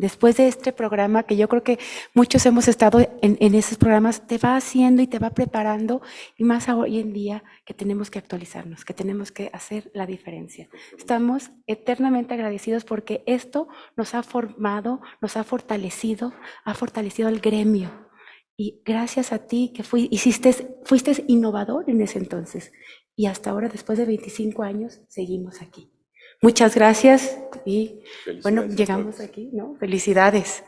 después de este programa, que yo creo que muchos hemos estado en esos programas, te va haciendo y te va preparando, y más hoy en día que tenemos que actualizarnos, que tenemos que hacer la diferencia. Estamos eternamente agradecidos porque esto nos ha formado, nos ha fortalecido el gremio. Y gracias a ti que fuiste innovador en ese entonces. Y hasta ahora, después de 25 años, seguimos aquí. Muchas gracias y bueno, llegamos aquí, ¿no? Felicidades.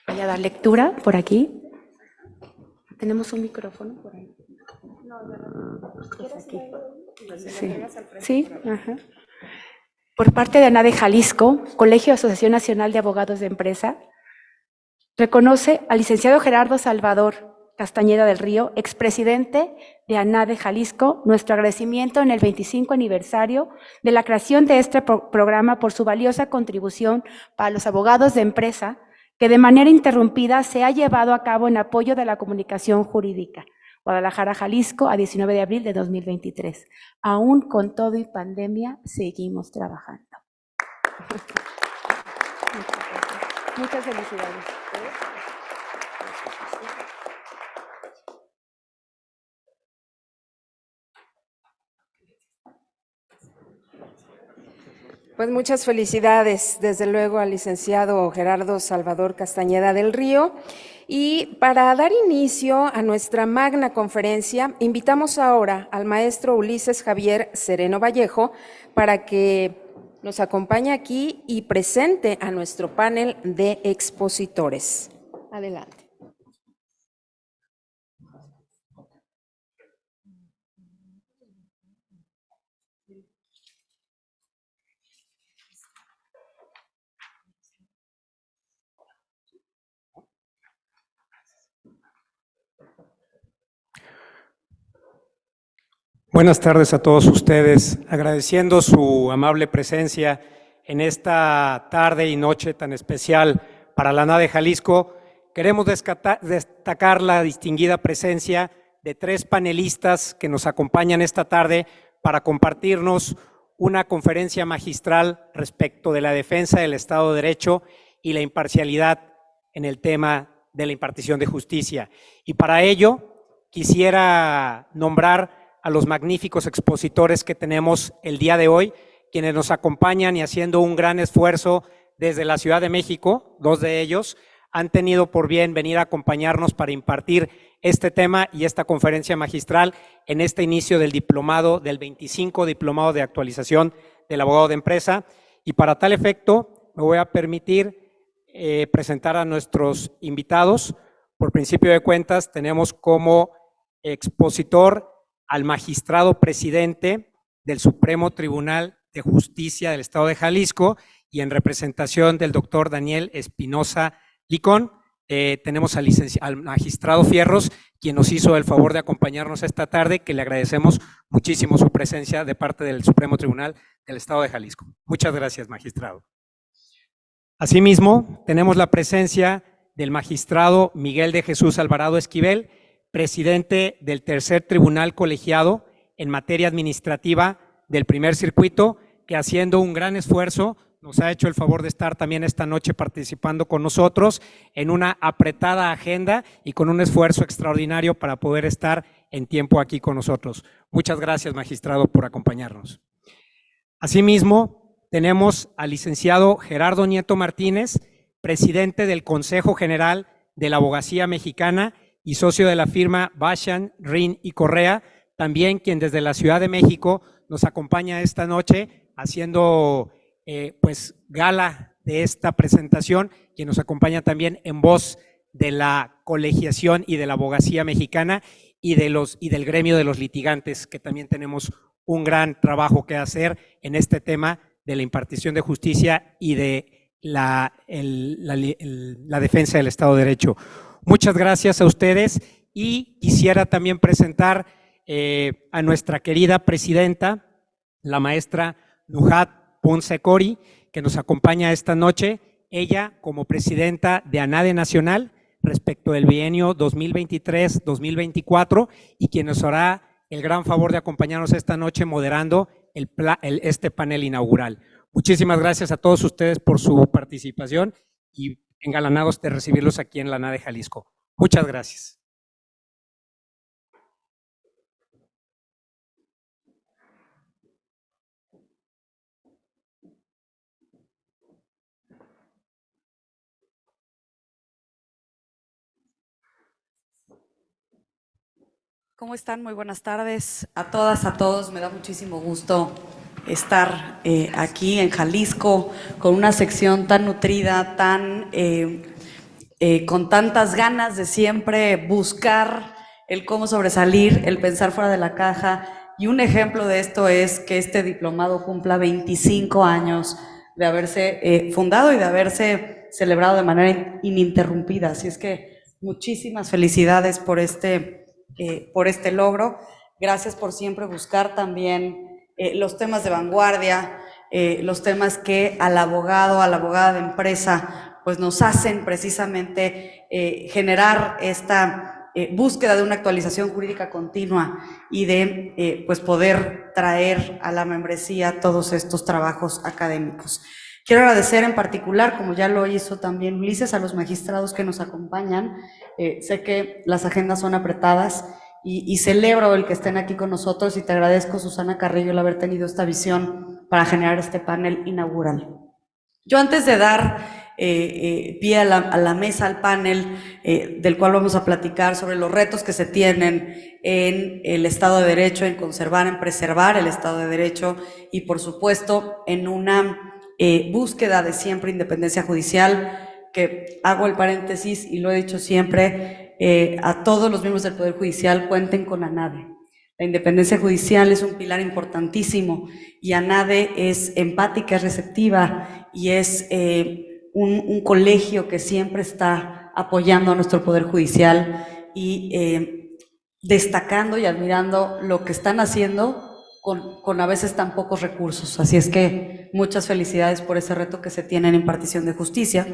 Voy a dar lectura por aquí. Tenemos un micrófono por ahí. Pues aquí. Sí, sí, ajá. Por parte de ANADE Jalisco, Colegio Asociación Nacional de Abogados de Empresa, reconoce al licenciado Gerardo Salvador Castañeda del Río, expresidente de ANADE Jalisco, nuestro agradecimiento en el 25 aniversario de la creación de este programa por su valiosa contribución para los abogados de empresa, que de manera interrumpida se ha llevado a cabo en apoyo de la comunicación jurídica. Guadalajara, Jalisco, a 19 de abril de 2023. Aún con todo y pandemia, seguimos trabajando. Muchas felicidades. Pues muchas felicidades, desde luego, al licenciado Gerardo Salvador Castañeda del Río. Y para dar inicio a nuestra magna conferencia, invitamos ahora al maestro Ulises Javier Sereno Vallejo para que nos acompañe aquí y presente a nuestro panel de expositores. Adelante. Buenas tardes a todos ustedes, agradeciendo su amable presencia en esta tarde y noche tan especial para la ANADE Jalisco. Queremos destacar la distinguida presencia de 3 panelistas que nos acompañan esta tarde para compartirnos una conferencia magistral respecto de la defensa del Estado de Derecho y la imparcialidad en el tema de la impartición de justicia. Y para ello quisiera nombrar a los magníficos expositores que tenemos el día de hoy, quienes nos acompañan y haciendo un gran esfuerzo desde la Ciudad de México. 2 de ellos han tenido por bien venir a acompañarnos para impartir este tema y esta conferencia magistral en este inicio del diplomado, del 25 diplomado de actualización del abogado de empresa. Y para tal efecto me voy a permitir presentar a nuestros invitados. Por principio de cuentas tenemos como expositor al magistrado presidente del Supremo Tribunal de Justicia del Estado de Jalisco y en representación del doctor Daniel Espinosa Licón, tenemos al magistrado Fierros, quien nos hizo el favor de acompañarnos esta tarde, que le agradecemos muchísimo su presencia de parte del Supremo Tribunal del Estado de Jalisco. Muchas gracias, magistrado. Asimismo, tenemos la presencia del magistrado Miguel de Jesús Alvarado Esquivel, presidente del Tercer Tribunal Colegiado en materia administrativa del Primer Circuito, que haciendo un gran esfuerzo nos ha hecho el favor de estar también esta noche participando con nosotros en una apretada agenda y con un esfuerzo extraordinario para poder estar en tiempo aquí con nosotros. Muchas gracias, magistrado, por acompañarnos. Asimismo, tenemos al licenciado Gerardo Nieto Martínez, presidente del Consejo General de la Abogacía Mexicana y socio de la firma Bashan, Rin y Correa, también quien desde la Ciudad de México nos acompaña esta noche haciendo pues gala de esta presentación, quien nos acompaña también en voz de la colegiación y de la abogacía mexicana y del gremio de los litigantes, que también tenemos un gran trabajo que hacer en este tema de la impartición de justicia y de la defensa del Estado de Derecho. Muchas gracias a ustedes y quisiera también presentar a nuestra querida presidenta, la maestra Nujat Ponce Cori, que nos acompaña esta noche. Ella, como presidenta de ANADE Nacional, respecto del bienio 2023-2024 y quien nos hará el gran favor de acompañarnos esta noche moderando este panel inaugural. Muchísimas gracias a todos ustedes por su participación y engalanados de recibirlos aquí en la NADE Jalisco. Muchas gracias. ¿Cómo están? Muy buenas tardes a todas, a todos. Me da muchísimo gusto estar aquí en Jalisco con una sección tan nutrida, con tantas ganas de siempre buscar el cómo sobresalir, el pensar fuera de la caja. Y un ejemplo de esto es que este diplomado cumpla 25 años de haberse fundado y de haberse celebrado de manera ininterrumpida. Así es que muchísimas felicidades por este logro. Gracias por siempre buscar también los temas de vanguardia, los temas que al abogado, a la abogada de empresa, pues nos hacen precisamente generar esta búsqueda de una actualización jurídica continua y de pues poder traer a la membresía todos estos trabajos académicos. Quiero agradecer en particular, como ya lo hizo también Ulises, a los magistrados que nos acompañan. Sé que las agendas son apretadas y celebro el que estén aquí con nosotros y te agradezco, Susana Carrillo, el haber tenido esta visión para generar este panel inaugural. Yo antes de dar pie a la mesa, al panel del cual vamos a platicar sobre los retos que se tienen en el Estado de Derecho, en conservar, en preservar el Estado de Derecho y, por supuesto, en una búsqueda de siempre independencia judicial, que hago el paréntesis y lo he dicho siempre, a todos los miembros del Poder Judicial cuenten con ANADE. La independencia judicial es un pilar importantísimo y ANADE es empática, es receptiva y es un colegio que siempre está apoyando a nuestro Poder Judicial y destacando y admirando lo que están haciendo con a veces tan pocos recursos. Así es que muchas felicidades por ese reto que se tiene en impartición de justicia.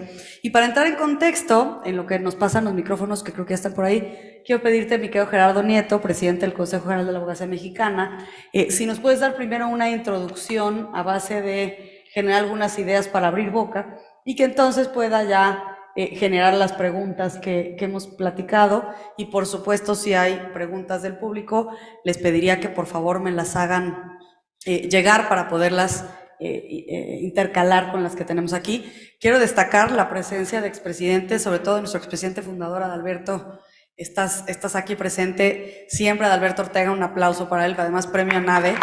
Y para entrar en contexto, en lo que nos pasan los micrófonos, que creo que ya están por ahí, quiero pedirte, mi querido Gerardo Nieto, presidente del Consejo General de la Abogacía Mexicana, si nos puedes dar primero una introducción a base de generar algunas ideas para abrir boca y que entonces pueda ya generar las preguntas que hemos platicado y, por supuesto, si hay preguntas del público, les pediría que por favor me las hagan llegar para poderlas intercalar con las que tenemos aquí. Quiero destacar la presencia de expresidentes, sobre todo de nuestro expresidente fundador, Adalberto. Estás aquí presente siempre, Adalberto Ortega, un aplauso para él, que además premio ANADE.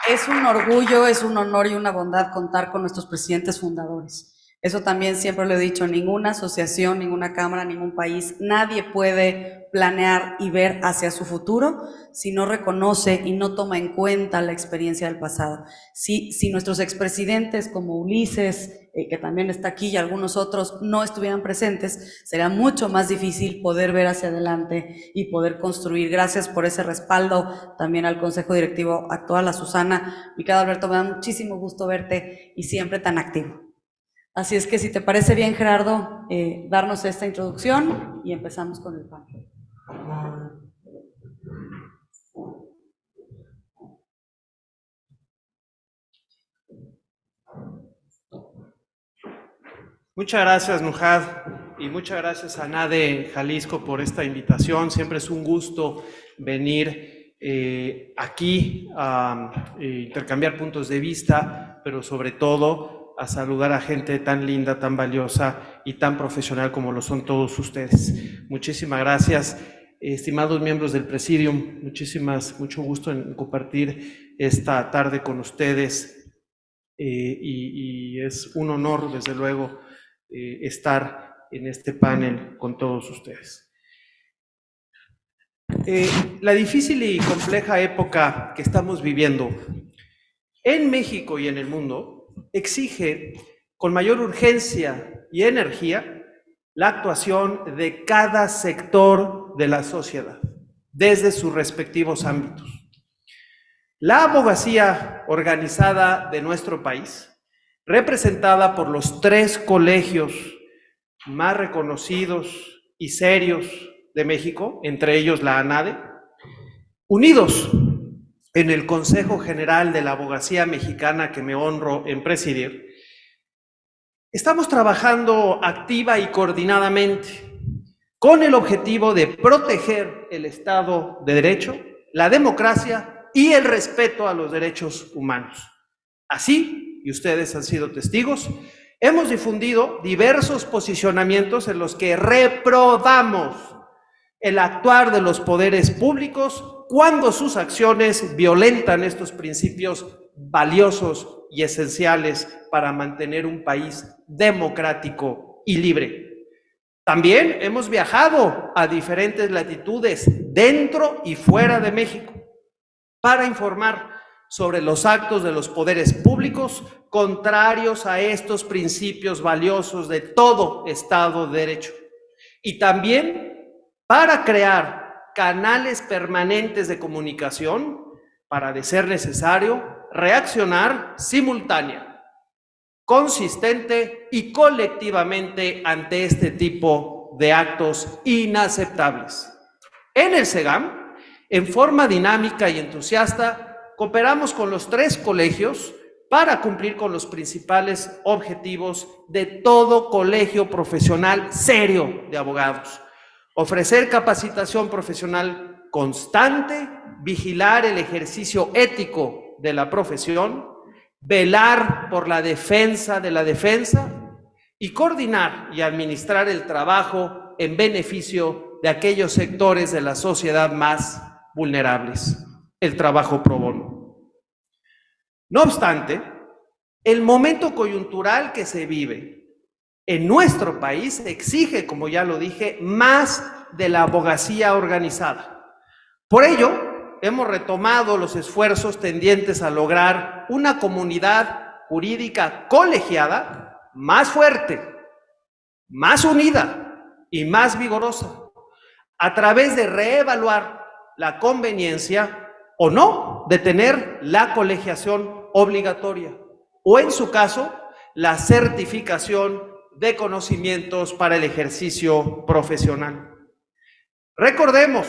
Es un orgullo, es un honor y una bondad contar con nuestros presidentes fundadores. Eso también siempre lo he dicho, ninguna asociación, ninguna cámara, ningún país, nadie puede planear y ver hacia su futuro si no reconoce y no toma en cuenta la experiencia del pasado. Si nuestros expresidentes como Ulises, que también está aquí, y algunos otros no estuvieran presentes, sería mucho más difícil poder ver hacia adelante y poder construir. Gracias por ese respaldo también al Consejo Directivo actual, a Susana. Mi querido Alberto, me da muchísimo gusto verte y siempre tan activo. Así es que si te parece bien, Gerardo, darnos esta introducción y empezamos con el panel. Muchas gracias, Nujad, y muchas gracias a ANADE Jalisco por esta invitación. Siempre es un gusto venir aquí a intercambiar puntos de vista, pero sobre todo a saludar a gente tan linda, tan valiosa y tan profesional como lo son todos ustedes. Muchísimas gracias, estimados miembros del Presidium, mucho gusto en compartir esta tarde con ustedes y es un honor, desde luego, estar en este panel con todos ustedes. La difícil y compleja época que estamos viviendo en México y en el mundo exige con mayor urgencia y energía la actuación de cada sector de la sociedad desde sus respectivos ámbitos. La abogacía organizada de nuestro país representada por los 3 colegios más reconocidos y serios de México, entre ellos la ANADE, unidos en el Consejo General de la Abogacía Mexicana que me honro en presidir. Estamos trabajando activa y coordinadamente con el objetivo de proteger el Estado de Derecho, la democracia y el respeto a los derechos humanos. Así, y ustedes han sido testigos, hemos difundido diversos posicionamientos en los que reprobamos el actuar de los poderes públicos cuando sus acciones violentan estos principios valiosos y esenciales para mantener un país democrático y libre. También hemos viajado a diferentes latitudes dentro y fuera de México para informar sobre los actos de los poderes públicos contrarios a estos principios valiosos de todo Estado de Derecho. Y también para crear canales permanentes de comunicación para, de ser necesario, reaccionar simultánea, consistente y colectivamente ante este tipo de actos inaceptables. En el SEGAM, en forma dinámica y entusiasta, cooperamos con los 3 colegios para cumplir con los principales objetivos de todo colegio profesional serio de abogados: ofrecer capacitación profesional constante, vigilar el ejercicio ético de la profesión, velar por la defensa de la defensa y coordinar y administrar el trabajo en beneficio de aquellos sectores de la sociedad más vulnerables, el trabajo pro bono. No obstante, el momento coyuntural que se vive en nuestro país exige, como ya lo dije, más de la abogacía organizada. Por ello, hemos retomado los esfuerzos tendientes a lograr una comunidad jurídica colegiada más fuerte, más unida y más vigorosa, a través de reevaluar la conveniencia o no de tener la colegiación obligatoria, o en su caso, la certificación de conocimientos para el ejercicio profesional. Recordemos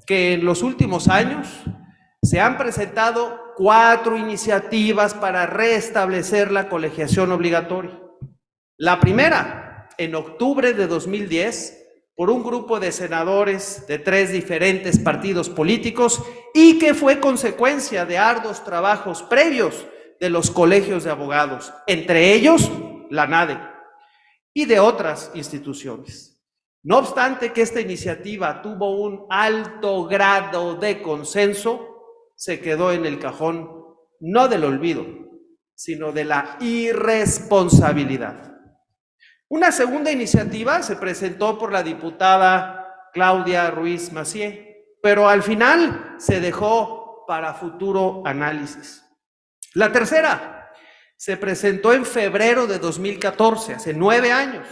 que en los últimos años se han presentado 4 iniciativas para restablecer la colegiación obligatoria. La primera, en octubre de 2010, por un grupo de senadores de 3 diferentes partidos políticos y que fue consecuencia de arduos trabajos previos de los colegios de abogados, entre ellos la ANADE, y de otras instituciones. No obstante que esta iniciativa tuvo un alto grado de consenso, se quedó en el cajón no del olvido, sino de la irresponsabilidad. Una segunda iniciativa se presentó por la diputada Claudia Ruiz Massieu, pero al final se dejó para futuro análisis. La tercera se presentó en febrero de 2014, hace 9 años,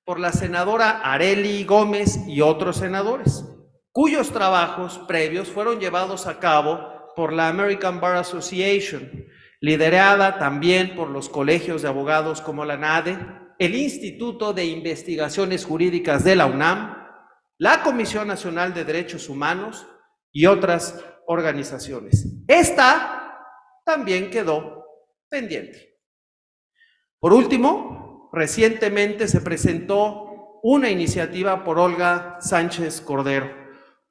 por la senadora Arely Gómez y otros senadores, cuyos trabajos previos fueron llevados a cabo por la American Bar Association, liderada también por los colegios de abogados como la ANADE, el Instituto de Investigaciones Jurídicas de la UNAM, la Comisión Nacional de Derechos Humanos y otras organizaciones. Esta también quedó pendiente. Por último, recientemente se presentó una iniciativa por Olga Sánchez Cordero,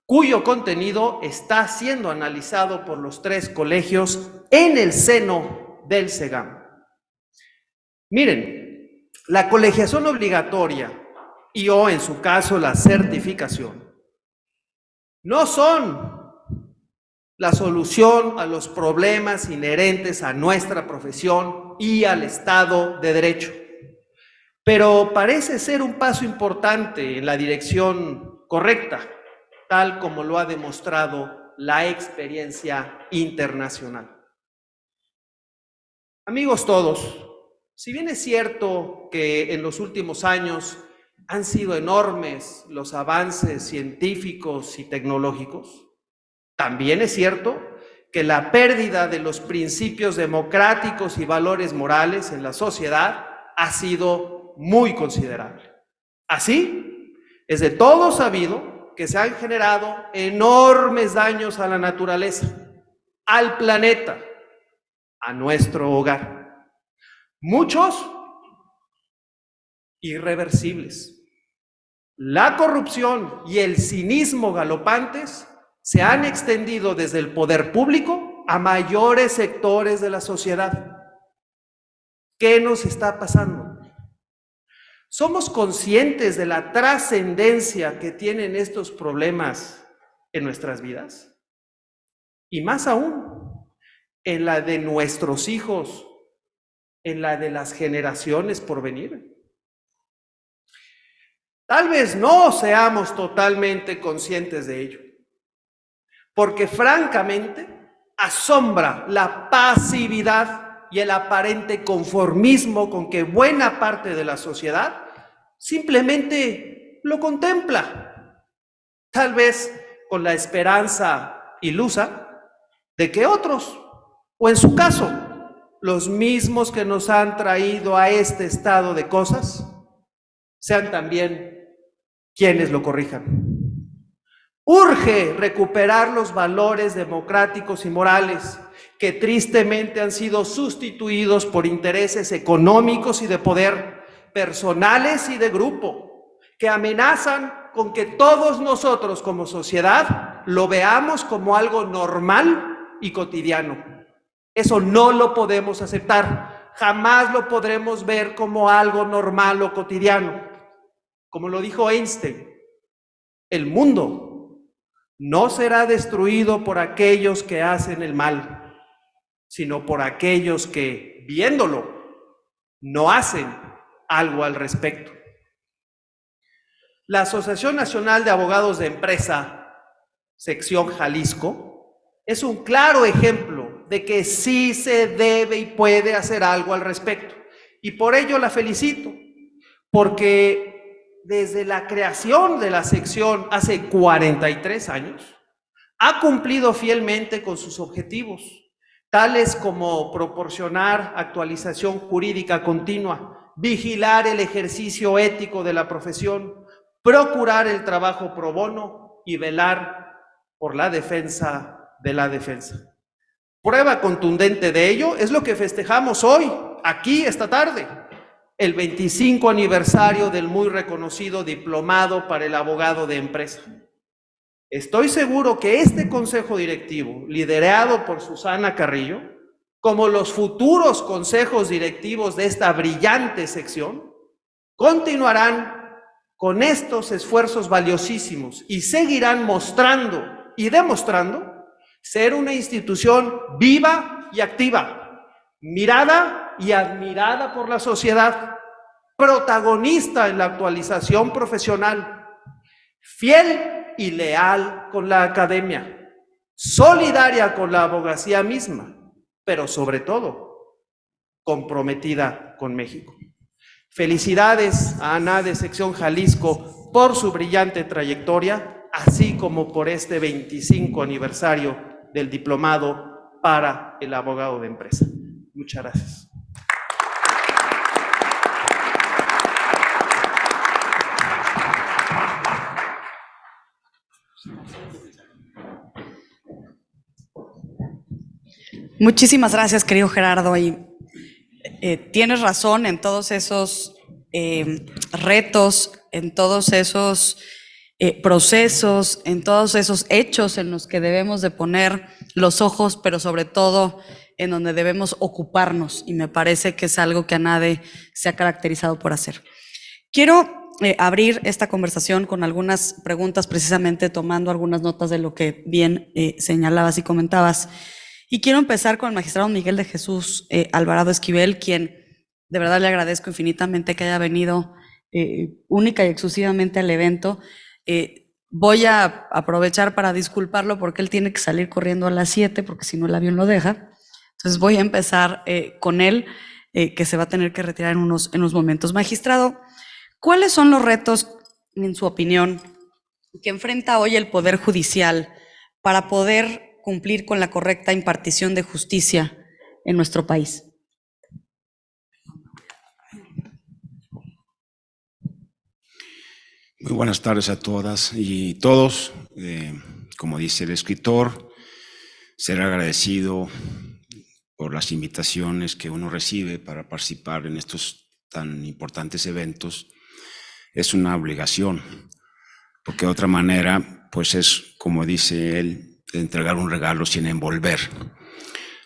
cuyo contenido está siendo analizado por los 3 colegios en el seno del SEGAM. Miren, la colegiación obligatoria y o en su caso la certificación no son la solución a los problemas inherentes a nuestra profesión y al Estado de Derecho, pero parece ser un paso importante en la dirección correcta, tal como lo ha demostrado la experiencia internacional. Amigos todos, si bien es cierto que en los últimos años han sido enormes los avances científicos y tecnológicos, también es cierto que la pérdida de los principios democráticos y valores morales en la sociedad ha sido muy considerable. Así, es de todo sabido que se han generado enormes daños a la naturaleza, al planeta, a nuestro hogar. Muchos irreversibles. La corrupción y el cinismo galopantes se han extendido desde el poder público a mayores sectores de la sociedad. ¿Qué nos está pasando? ¿Somos conscientes de la trascendencia que tienen estos problemas en nuestras vidas? Y más aún, en la de nuestros hijos, en la de las generaciones por venir. Tal vez no seamos totalmente conscientes de ello, porque francamente asombra la pasividad y el aparente conformismo con que buena parte de la sociedad simplemente lo contempla, tal vez con la esperanza ilusa de que otros, o en su caso, los mismos que nos han traído a este estado de cosas, sean también quienes lo corrijan. Urge recuperar los valores democráticos y morales que tristemente han sido sustituidos por intereses económicos y de poder, personales y de grupo, que amenazan con que todos nosotros como sociedad lo veamos como algo normal y cotidiano. Eso no lo podemos aceptar, jamás lo podremos ver como algo normal o cotidiano. Como lo dijo Einstein, el mundo no será destruido por aquellos que hacen el mal, sino por aquellos que, viéndolo, no hacen algo al respecto. La Asociación Nacional de Abogados de Empresa, sección Jalisco, es un claro ejemplo de que sí se debe y puede hacer algo al respecto. Y por ello la felicito, porque desde la creación de la sección hace 43 años, ha cumplido fielmente con sus objetivos, tales como proporcionar actualización jurídica continua, vigilar el ejercicio ético de la profesión, procurar el trabajo pro bono y velar por la defensa de la defensa. Prueba contundente de ello es lo que festejamos hoy, aquí, esta tarde, el 25 aniversario del muy reconocido diplomado para el abogado de empresa. Estoy seguro que este consejo directivo, liderado por Susana Carrillo, como los futuros consejos directivos de esta brillante sección, continuarán con estos esfuerzos valiosísimos y seguirán mostrando y demostrando ser una institución viva y activa, mirada y admirada por la sociedad, protagonista en la actualización profesional, fiel y leal con la academia, solidaria con la abogacía misma, pero sobre todo comprometida con México. Felicidades a ANADE Sección Jalisco por su brillante trayectoria, así como por este 25 aniversario del diplomado para el abogado de empresa. Muchas gracias. Muchísimas gracias, querido Gerardo. Y tienes razón en todos esos retos, en todos esos procesos, en todos esos hechos en los que debemos de poner los ojos, pero sobre todo en donde debemos ocuparnos, y me parece que es algo que ANADE se ha caracterizado por hacer. Quiero abrir esta conversación con algunas preguntas, precisamente tomando algunas notas de lo que bien señalabas y comentabas. Y quiero empezar con el magistrado Miguel de Jesús Alvarado Esquivel, quien de verdad le agradezco infinitamente que haya venido única y exclusivamente al evento. Voy a aprovechar para disculparlo porque él tiene que salir corriendo a las 7, porque si no el avión lo deja. Entonces voy a empezar con él, que se va a tener que retirar en unos momentos. Magistrado, ¿cuáles son los retos, en su opinión, que enfrenta hoy el Poder Judicial para poder cumplir con la correcta impartición de justicia en nuestro país. Muy buenas tardes a todas y todos. Como dice el escritor, ser agradecido por las invitaciones que uno recibe para participar en estos tan importantes eventos es una obligación, porque de otra manera, pues es, como dice él, entregar un regalo sin envolver.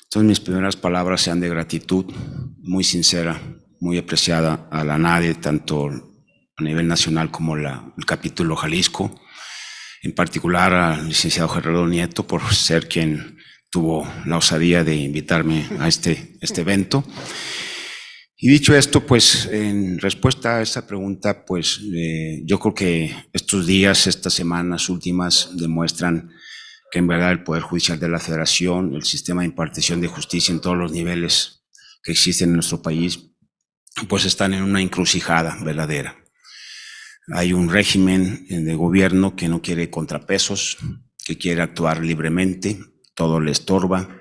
Entonces mis primeras palabras sean de gratitud, muy sincera, muy apreciada a la NADE, tanto a nivel nacional como el capítulo Jalisco, en particular al licenciado Gerardo Nieto por ser quien tuvo la osadía de invitarme a este evento. Y dicho esto, pues en respuesta a esa pregunta, pues yo creo que estos días, estas semanas últimas demuestran que en verdad el Poder Judicial de la Federación, el sistema de impartición de justicia en todos los niveles que existen en nuestro país, pues están en una encrucijada verdadera. Hay un régimen de gobierno que no quiere contrapesos, que quiere actuar libremente, todo le estorba,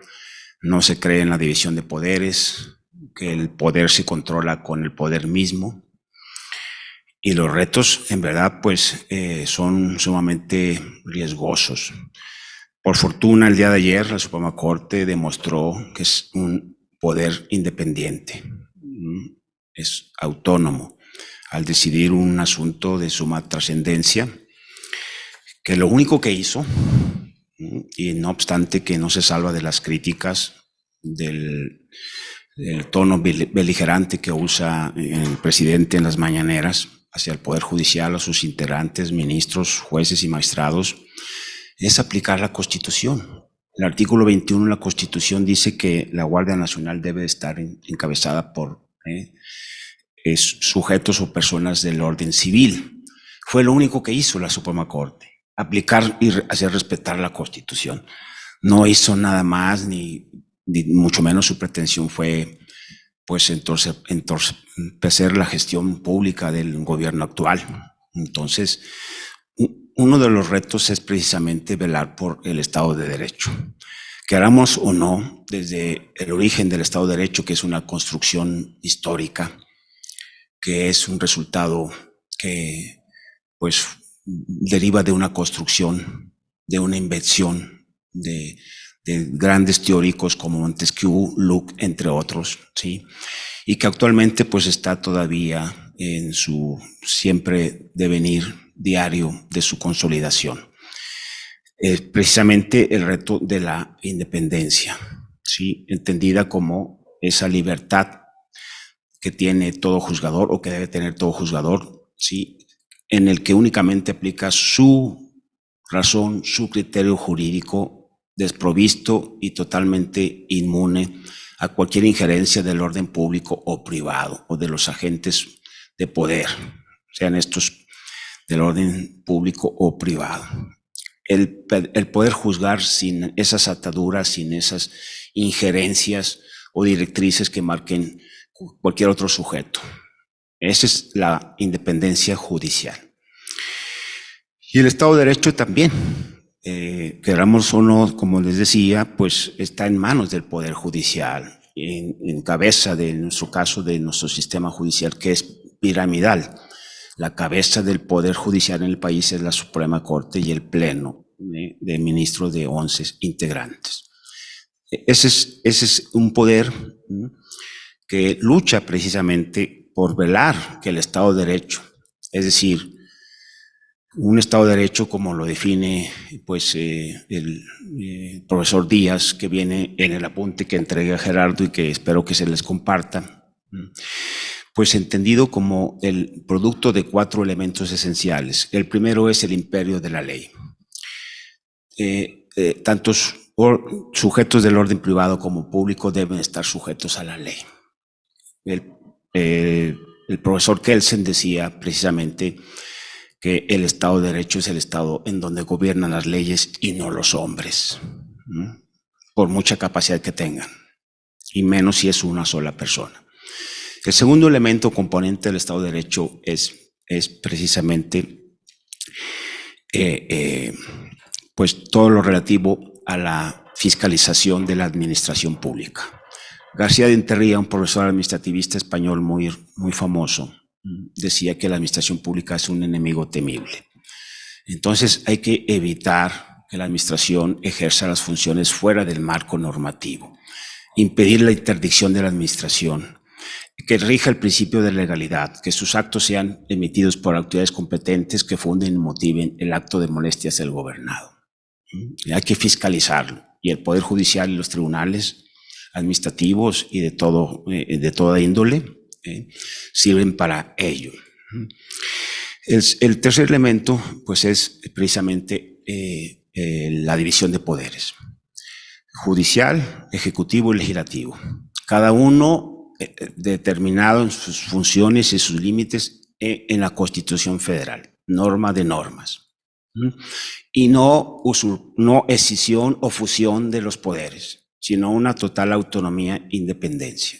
no se cree en la división de poderes, que el poder se controla con el poder mismo. Y los retos, en verdad, pues son sumamente riesgosos. Por fortuna, el día de ayer, la Suprema Corte demostró que es un poder independiente, es autónomo al decidir un asunto de suma trascendencia, que lo único que hizo, y no obstante que no se salva de las críticas del tono beligerante que usa el presidente en las mañaneras hacia el Poder Judicial, a sus integrantes, ministros, jueces y magistrados, es aplicar la Constitución. El artículo 21 de la Constitución dice que la Guardia Nacional debe estar encabezada por sujetos o personas del orden civil. Fue lo único que hizo la Suprema Corte, aplicar y hacer respetar la Constitución. No hizo nada más, ni mucho menos su pretensión fue pues entorpecer la gestión pública del gobierno actual. Entonces, uno de los retos es precisamente velar por el Estado de Derecho. Queramos o no, desde el origen del Estado de Derecho, que es una construcción histórica, que es un resultado que pues deriva de una construcción, de una invención de grandes teóricos como Montesquieu, Locke, entre otros, ¿sí? Y que actualmente pues está todavía en su siempre devenir diario de su consolidación. Es precisamente el reto de la independencia, ¿sí? Entendida como esa libertad que tiene todo juzgador o que debe tener todo juzgador, ¿sí? En el que únicamente aplica su razón, su criterio jurídico, desprovisto y totalmente inmune a cualquier injerencia del orden público o privado o de los agentes de poder, sean estos del orden público o privado. El poder juzgar sin esas ataduras, sin esas injerencias o directrices que marquen cualquier otro sujeto. Esa es la independencia judicial. Y el Estado de Derecho también, queramos o no, como les decía, pues está en manos del Poder Judicial, en cabeza de nuestro caso, de nuestro sistema judicial, que es piramidal. La cabeza del Poder Judicial en el país es la Suprema Corte y el Pleno de ministros de 11 integrantes. Ese es un poder que lucha precisamente por velar que el Estado de Derecho, es decir, un Estado de Derecho como lo define pues el profesor Díaz, que viene en el apunte que entregué a Gerardo y que espero que se les comparta, pues entendido como el producto de 4 elementos esenciales. El primero es el imperio de la ley. Tantos sujetos del orden privado como público deben estar sujetos a la ley. El profesor Kelsen decía precisamente que el Estado de Derecho es el Estado en donde gobiernan las leyes y no los hombres, por mucha capacidad que tengan, y menos si es una sola persona. El segundo elemento componente del Estado de Derecho es precisamente pues todo lo relativo a la fiscalización de la administración pública. García de Enterría, un profesor administrativista español muy famoso, decía que la administración pública es un enemigo temible. Entonces hay que evitar que la administración ejerza las funciones fuera del marco normativo, impedir la interdicción de la administración, que rija el principio de legalidad, que sus actos sean emitidos por autoridades competentes que funden y motiven el acto de molestias del gobernado. Y hay que fiscalizarlo, y el Poder Judicial y los tribunales administrativos y de toda índole sirven para ello. El tercer elemento, pues, es precisamente la división de poderes: judicial, ejecutivo y legislativo. Cada uno determinado en sus funciones y sus límites en la Constitución Federal, norma de normas. Y no escisión o fusión de los poderes, sino una total autonomía e independencia.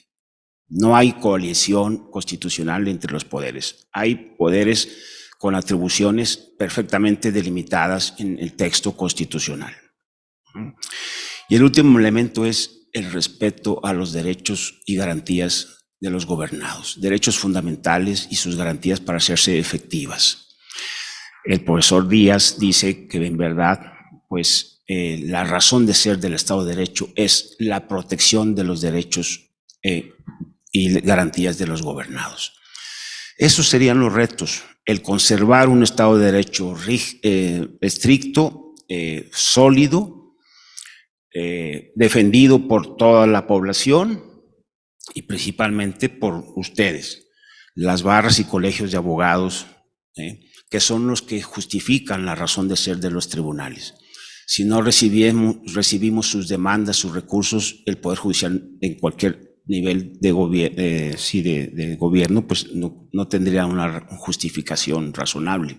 No hay coalición constitucional entre los poderes. Hay poderes con atribuciones perfectamente delimitadas en el texto constitucional. Y el último elemento es el respeto a los derechos y garantías de los gobernados, derechos fundamentales y sus garantías para hacerse efectivas. El profesor Díaz dice que en verdad, pues, la razón de ser del Estado de Derecho es la protección de los derechos y garantías de los gobernados. Esos serían los retos: el conservar un Estado de Derecho estricto, sólido, defendido por toda la población y principalmente por ustedes, las barras y colegios de abogados, que son los que justifican la razón de ser de los tribunales. Si no recibimos sus demandas, sus recursos, el Poder Judicial en cualquier nivel de gobierno, pues no tendría una justificación razonable.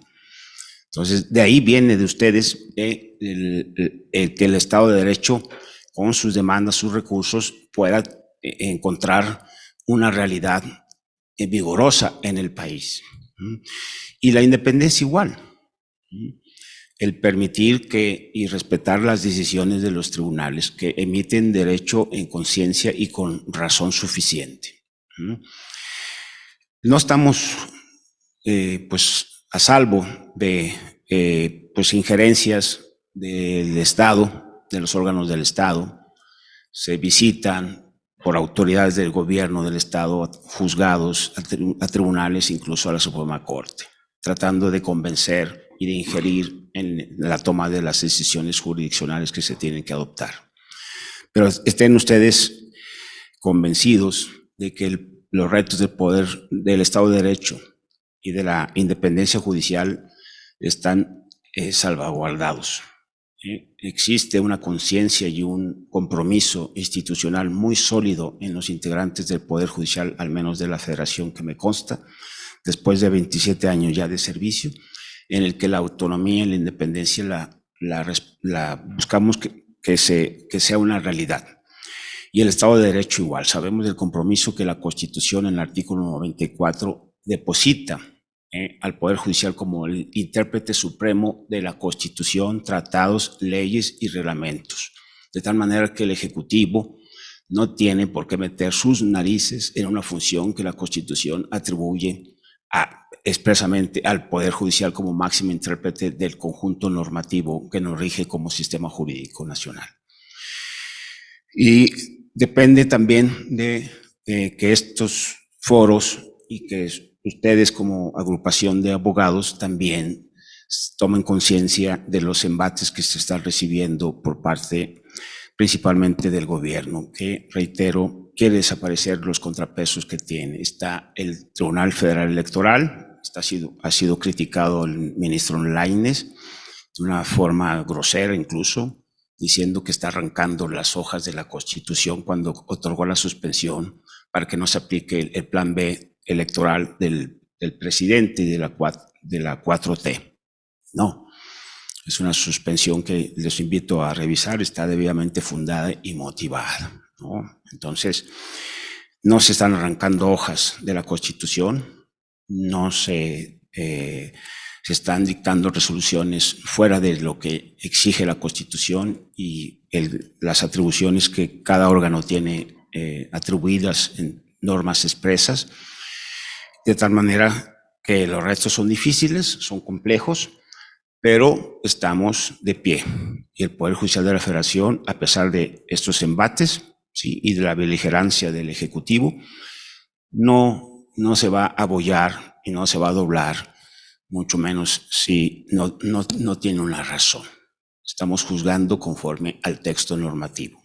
Entonces, de ahí viene de ustedes que el Estado de Derecho, con sus demandas, sus recursos, pueda encontrar una realidad vigorosa en el país. Y la independencia igual. El permitir y respetar las decisiones de los tribunales que emiten derecho en conciencia y con razón suficiente. No estamos pues a salvo de pues injerencias del Estado, de los órganos del Estado. Se visitan por autoridades del gobierno del Estado juzgados, a tribunales, incluso a la Suprema Corte, tratando de convencer y de ingerir en la toma de las decisiones jurisdiccionales que se tienen que adoptar. Pero estén ustedes convencidos de que los retos del poder del Estado de Derecho y de la independencia judicial están salvaguardados. Existe una conciencia y un compromiso institucional muy sólido en los integrantes del Poder Judicial, al menos de la Federación, que me consta, después de 27 años ya de servicio, en el que la autonomía y la independencia la buscamos que sea una realidad. Y el Estado de Derecho igual. Sabemos del compromiso que la Constitución, en el artículo 94, deposita al Poder Judicial como el intérprete supremo de la Constitución, tratados, leyes y reglamentos. De tal manera que el Ejecutivo no tiene por qué meter sus narices en una función que la Constitución atribuye expresamente al Poder Judicial como máximo intérprete del conjunto normativo que nos rige como sistema jurídico nacional. Y depende también de que estos foros y que ustedes como agrupación de abogados también tomen conciencia de los embates que se están recibiendo por parte principalmente del gobierno, que, reitero, quiere desaparecer los contrapesos que tiene. Está el Tribunal Federal Electoral, ha sido criticado el ministro Lainez de una forma grosera incluso, diciendo que está arrancando las hojas de la Constitución cuando otorgó la suspensión para que no se aplique el plan B electoral del presidente y de la 4T. No, es una suspensión que les invito a revisar, está debidamente fundada y motivada, ¿no? Entonces, no se están arrancando hojas de la Constitución, no se Se están dictando resoluciones fuera de lo que exige la Constitución y las atribuciones que cada órgano tiene atribuidas en normas expresas, de tal manera que los retos son difíciles, son complejos, pero estamos de pie. Y el Poder Judicial de la Federación, a pesar de estos embates, ¿sí?, y de la beligerancia del Ejecutivo, no se va a abollar y no se va a doblar, mucho menos si no tiene una razón. Estamos juzgando conforme al texto normativo.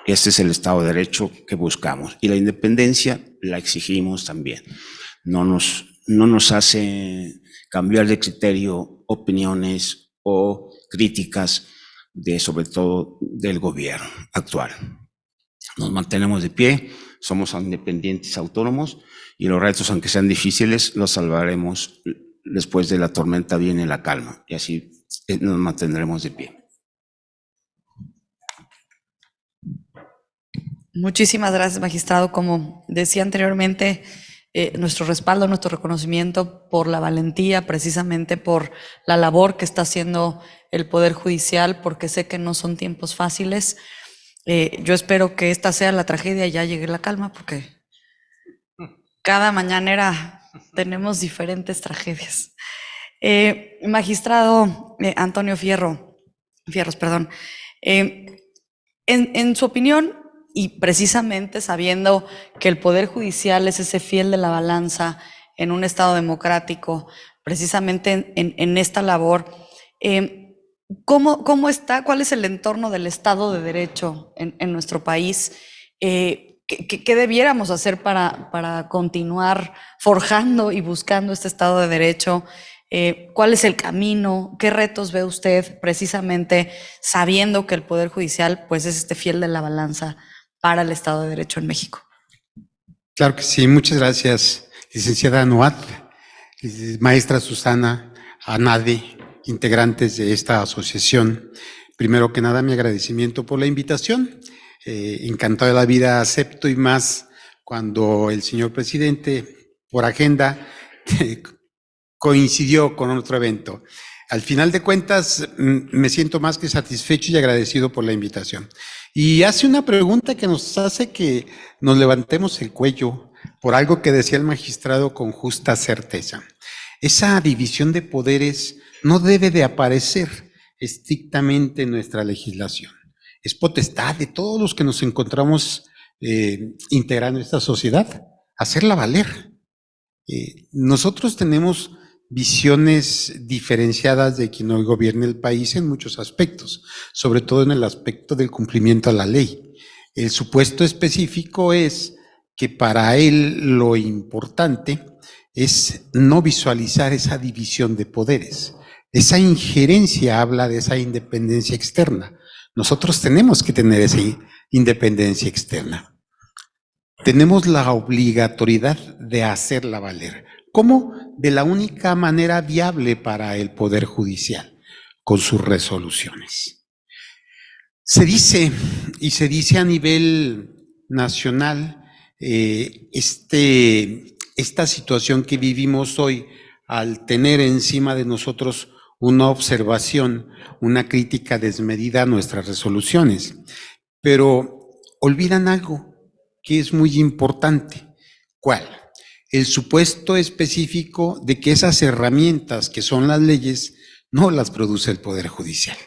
Este es el Estado de Derecho que buscamos. Y la independencia la exigimos también. No nos hace cambiar de criterio opiniones o críticas sobre todo del gobierno actual. Nos mantenemos de pie, somos independientes autónomos y los retos, aunque sean difíciles, los salvaremos. Después de la tormenta viene la calma y así nos mantendremos de pie. Muchísimas gracias, magistrado. Como decía anteriormente, nuestro respaldo, nuestro reconocimiento por la valentía, precisamente por la labor que está haciendo el Poder Judicial, porque sé que no son tiempos fáciles. Yo espero que esta sea la tragedia y ya llegue la calma, porque cada mañanera tenemos diferentes tragedias. Magistrado Antonio Fierros, en su opinión, y precisamente sabiendo que el Poder Judicial es ese fiel de la balanza en un Estado democrático, precisamente en esta labor, ¿cómo está? ¿Cuál es el entorno del Estado de Derecho en nuestro país? ¿Qué debiéramos hacer para continuar forjando y buscando este Estado de Derecho? ¿Cuál es el camino? ¿Qué retos ve usted precisamente sabiendo que el Poder Judicial pues, es este fiel de la balanza para el Estado de Derecho en México? Claro que sí, muchas gracias, licenciada Noat, maestra Susana, Anade, integrantes de esta asociación. Primero que nada, mi agradecimiento por la invitación. Encantado de la vida acepto, y más cuando el señor presidente, por agenda, coincidió con otro evento. Al final de cuentas, me siento más que satisfecho y agradecido por la invitación. Y hace una pregunta que nos hace que nos levantemos el cuello por algo que decía el magistrado con justa certeza. Esa división de poderes no debe de aparecer estrictamente en nuestra legislación. Es potestad de todos los que nos encontramos integrando esta sociedad, hacerla valer. Nosotros tenemos visiones diferenciadas de quien hoy gobierna el país en muchos aspectos, sobre todo en el aspecto del cumplimiento a la ley. El supuesto específico es que para él lo importante es no visualizar esa división de poderes. Esa injerencia habla de esa independencia externa. Nosotros tenemos que tener esa independencia externa. Tenemos la obligatoriedad de hacerla valer. ¿Cómo? De la única manera viable para el Poder Judicial, con sus resoluciones. Se dice a nivel nacional, esta situación que vivimos hoy, al tener encima de nosotros una observación, una crítica desmedida a nuestras resoluciones, pero olvidan algo que es muy importante. ¿Cuál? El supuesto específico de que esas herramientas que son las leyes no las produce el Poder Judicial.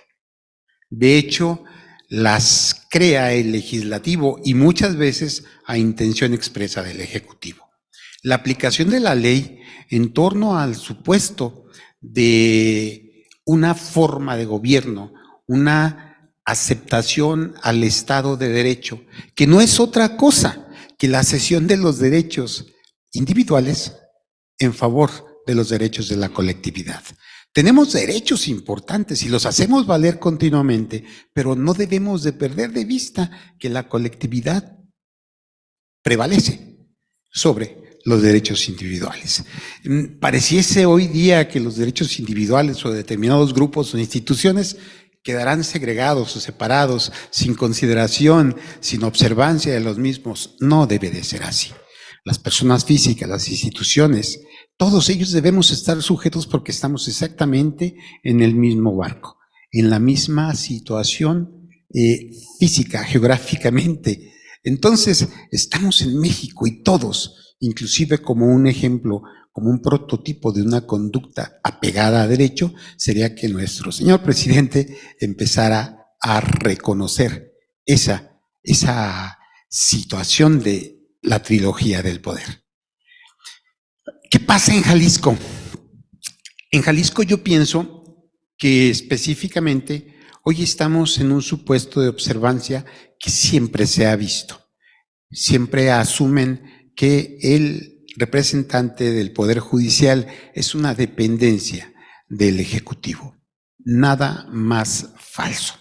De hecho, las crea el legislativo y muchas veces a intención expresa del ejecutivo. La aplicación de la ley en torno al supuesto de una forma de gobierno, una aceptación al Estado de Derecho, que no es otra cosa que la cesión de los derechos individuales en favor de los derechos de la colectividad. Tenemos derechos importantes y los hacemos valer continuamente, pero no debemos de perder de vista que la colectividad prevalece sobre los derechos individuales. Pareciese hoy día que los derechos individuales o de determinados grupos o instituciones quedarán segregados o separados, sin consideración, sin observancia de los mismos. No debe de ser así. Las personas físicas, las instituciones, todos ellos debemos estar sujetos porque estamos exactamente en el mismo barco, en la misma situación física, geográficamente. Entonces, estamos en México y todos, inclusive como un ejemplo, como un prototipo de una conducta apegada a derecho, sería que nuestro señor presidente empezara a reconocer esa situación de la trilogía del poder. ¿Qué pasa en Jalisco? En Jalisco yo pienso que específicamente hoy estamos en un supuesto de observancia que siempre se ha visto. Siempre asumen que el representante del Poder Judicial es una dependencia del Ejecutivo. Nada más falso.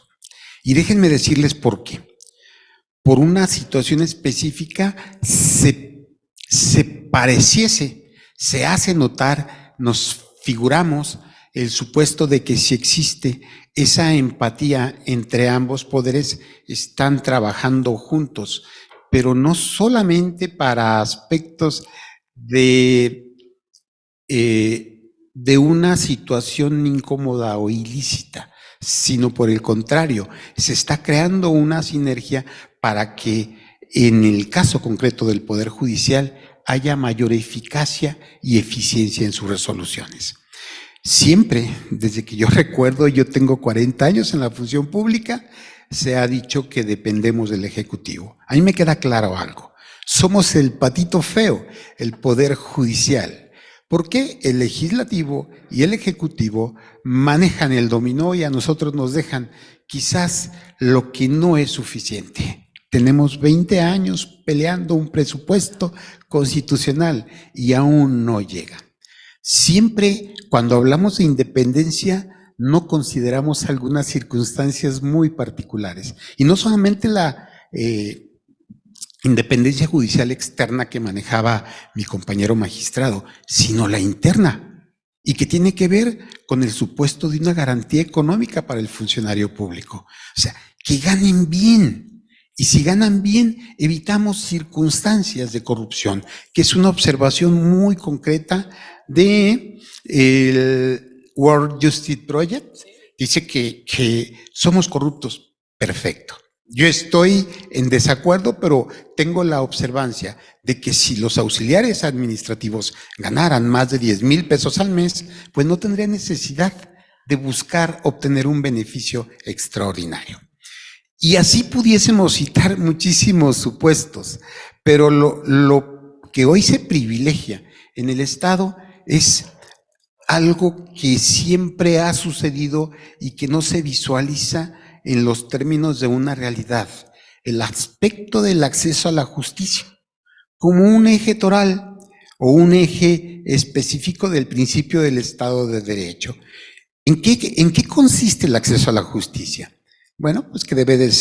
Y déjenme decirles por qué. Por una situación específica se pareciese, se hace notar, nos figuramos el supuesto de que si existe esa empatía entre ambos poderes, están trabajando juntos, pero no solamente para aspectos de una situación incómoda o ilícita, sino por el contrario, se está creando una sinergia para que en el caso concreto del Poder Judicial haya mayor eficacia y eficiencia en sus resoluciones. Siempre, desde que yo recuerdo, yo tengo 40 años en la función pública, se ha dicho que dependemos del Ejecutivo. A mí me queda claro algo. Somos el patito feo, el Poder Judicial. Porque el Legislativo y el Ejecutivo manejan el dominó y a nosotros nos dejan quizás lo que no es suficiente. Tenemos 20 años peleando un presupuesto constitucional y aún no llega. Siempre cuando hablamos de independencia no consideramos algunas circunstancias muy particulares. Y no solamente la independencia judicial externa que manejaba mi compañero magistrado, sino la interna, y que tiene que ver con el supuesto de una garantía económica para el funcionario público. O sea, que ganen bien. Y si ganan bien, evitamos circunstancias de corrupción, que es una observación muy concreta de el World Justice Project. Dice que somos corruptos. Perfecto. Yo estoy en desacuerdo, pero tengo la observancia de que si los auxiliares administrativos ganaran más de 10,000 pesos al mes, pues no tendría necesidad de buscar obtener un beneficio extraordinario. Y así pudiésemos citar muchísimos supuestos, pero lo que hoy se privilegia en el Estado es algo que siempre ha sucedido y que no se visualiza en los términos de una realidad, el aspecto del acceso a la justicia, como un eje toral o un eje específico del principio del Estado de Derecho. ¿En qué consiste el acceso a la justicia? Bueno, pues que debe de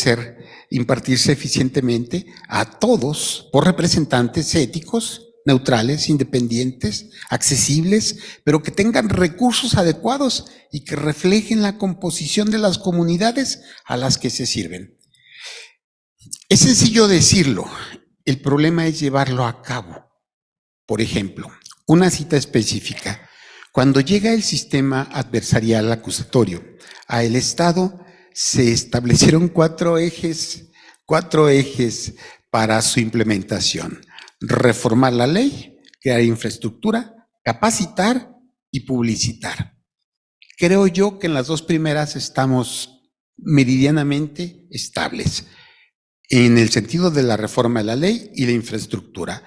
impartirse eficientemente a todos por representantes éticos, neutrales, independientes, accesibles, pero que tengan recursos adecuados y que reflejen la composición de las comunidades a las que se sirven. Es sencillo decirlo, el problema es llevarlo a cabo. Por ejemplo, una cita específica. Cuando llega el sistema adversarial acusatorio al Estado, se establecieron cuatro ejes para su implementación. Reformar la ley, crear infraestructura, capacitar y publicitar. Creo yo que en las dos primeras estamos meridianamente estables, en el sentido de la reforma de la ley y la infraestructura.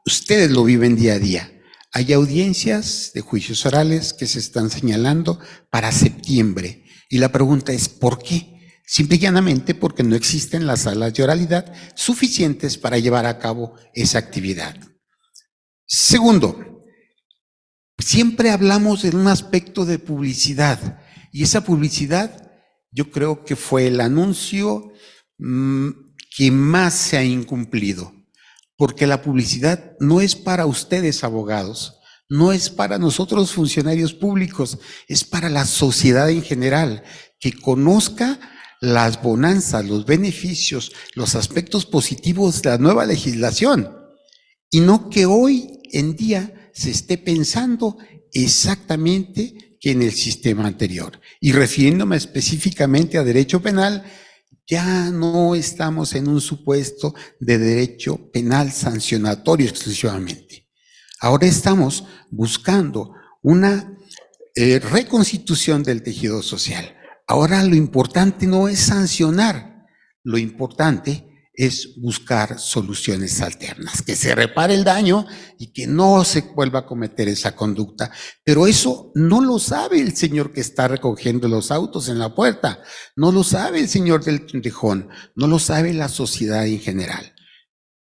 Ustedes lo viven día a día. Hay audiencias de juicios orales que se están señalando para septiembre. Y la pregunta es, ¿por qué? Simple y llanamente porque no existen las salas de oralidad suficientes para llevar a cabo esa actividad. Segundo, siempre hablamos de un aspecto de publicidad, y esa publicidad yo creo que fue el anuncio que más se ha incumplido, porque la publicidad no es para ustedes, abogados, no es para nosotros, funcionarios públicos, es para la sociedad en general, que conozca las bonanzas, los beneficios, los aspectos positivos de la nueva legislación, y no que hoy en día se esté pensando exactamente que en el sistema anterior. Y refiriéndome específicamente a derecho penal, ya no estamos en un supuesto de derecho penal sancionatorio exclusivamente. Ahora estamos buscando una reconstitución del tejido social. Ahora lo importante no es sancionar, lo importante es buscar soluciones alternas, que se repare el daño y que no se vuelva a cometer esa conducta. Pero eso no lo sabe el señor que está recogiendo los autos en la puerta, no lo sabe el señor del tejón, no lo sabe la sociedad en general.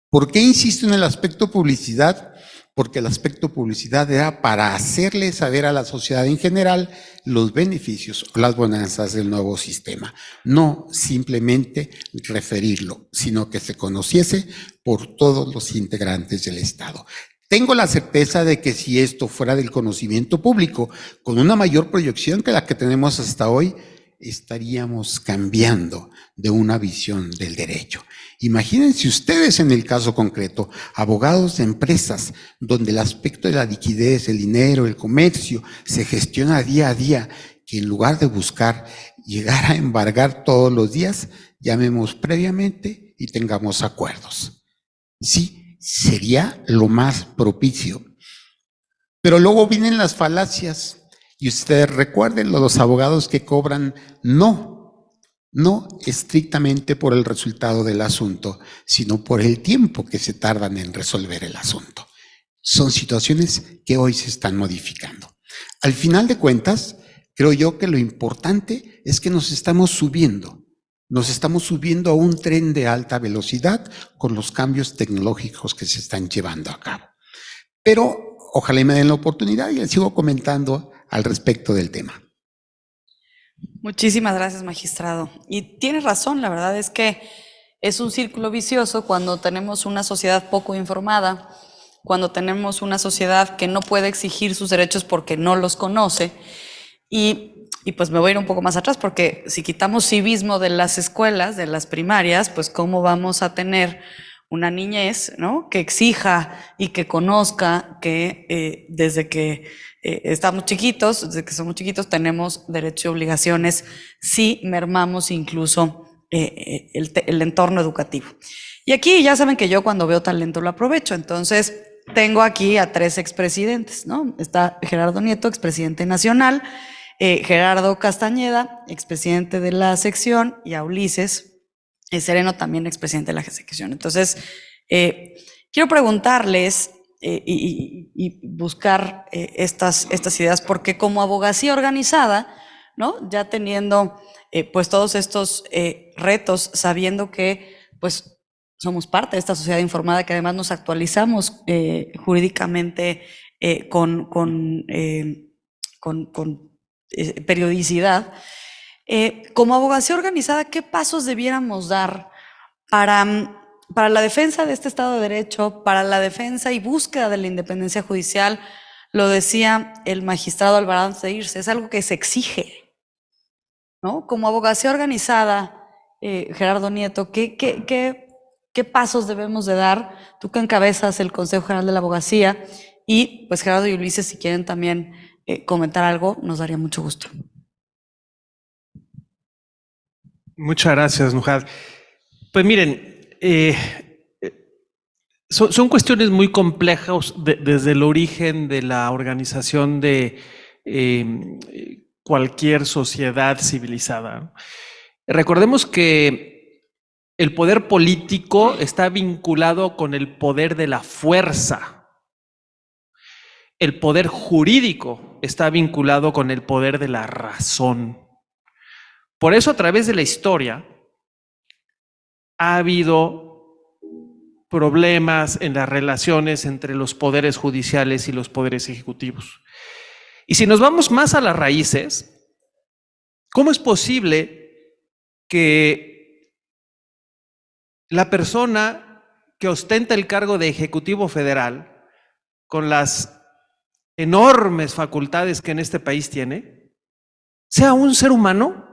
¿Por qué insisto en el aspecto publicidad? Porque el aspecto publicidad era para hacerle saber a la sociedad en general los beneficios o las bonanzas del nuevo sistema. No simplemente referirlo, sino que se conociese por todos los integrantes del Estado. Tengo la certeza de que si esto fuera del conocimiento público, con una mayor proyección que la que tenemos hasta hoy, estaríamos cambiando de una visión del derecho. Imagínense ustedes en el caso concreto, abogados de empresas donde el aspecto de la liquidez, el dinero, el comercio se gestiona día a día, que en lugar de buscar llegar a embargar todos los días, llamemos previamente y tengamos acuerdos. Sí, sería lo más propicio. Pero luego vienen las falacias. Y ustedes recuerden los abogados que cobran no estrictamente por el resultado del asunto, sino por el tiempo que se tardan en resolver el asunto. Son situaciones que hoy se están modificando. Al final de cuentas, creo yo que lo importante es que nos estamos subiendo a un tren de alta velocidad con los cambios tecnológicos que se están llevando a cabo. Pero ojalá me den la oportunidad y les sigo comentando al respecto del tema. Muchísimas gracias, magistrado. Y tiene razón, la verdad es que es un círculo vicioso cuando tenemos una sociedad poco informada, cuando tenemos una sociedad que no puede exigir sus derechos porque no los conoce. Y pues me voy a ir un poco más atrás, porque si quitamos civismo de las escuelas, de las primarias, pues cómo vamos a tener una niñez, ¿no?, que exija y que conozca que desde que estamos chiquitos, desde que somos chiquitos, tenemos derechos y obligaciones si mermamos incluso el entorno educativo. Y aquí ya saben que yo cuando veo talento lo aprovecho, entonces tengo aquí a 3 expresidentes, ¿no? Está Gerardo Nieto, expresidente nacional, Gerardo Castañeda, expresidente de la sección, y a Ulises Sereno, también expresidente de la sección. Entonces, quiero preguntarles y buscar estas ideas, porque como abogacía organizada, ¿no?, ya teniendo pues todos estos retos, sabiendo que pues somos parte de esta sociedad informada, que además nos actualizamos jurídicamente con periodicidad, como abogacía organizada, ¿qué pasos debiéramos dar para la defensa de este Estado de Derecho, para la defensa y búsqueda de la independencia judicial? Lo decía el magistrado Alvarado antes de irse, es algo que se exige, ¿no? Como abogacía organizada, Gerardo Nieto, ¿qué pasos debemos de dar? Tú que encabezas el Consejo General de la Abogacía, y pues Gerardo y Ulises, si quieren también comentar algo, nos daría mucho gusto. Muchas gracias, Nujad. Pues miren, son cuestiones muy complejas desde el origen de la organización de cualquier sociedad civilizada. Recordemos que el poder político está vinculado con el poder de la fuerza. El poder jurídico está vinculado con el poder de la razón. Por eso, a través de la historia, ha habido problemas en las relaciones entre los poderes judiciales y los poderes ejecutivos. Y si nos vamos más a las raíces, ¿cómo es posible que la persona que ostenta el cargo de Ejecutivo Federal, con las enormes facultades que en este país tiene, sea un ser humano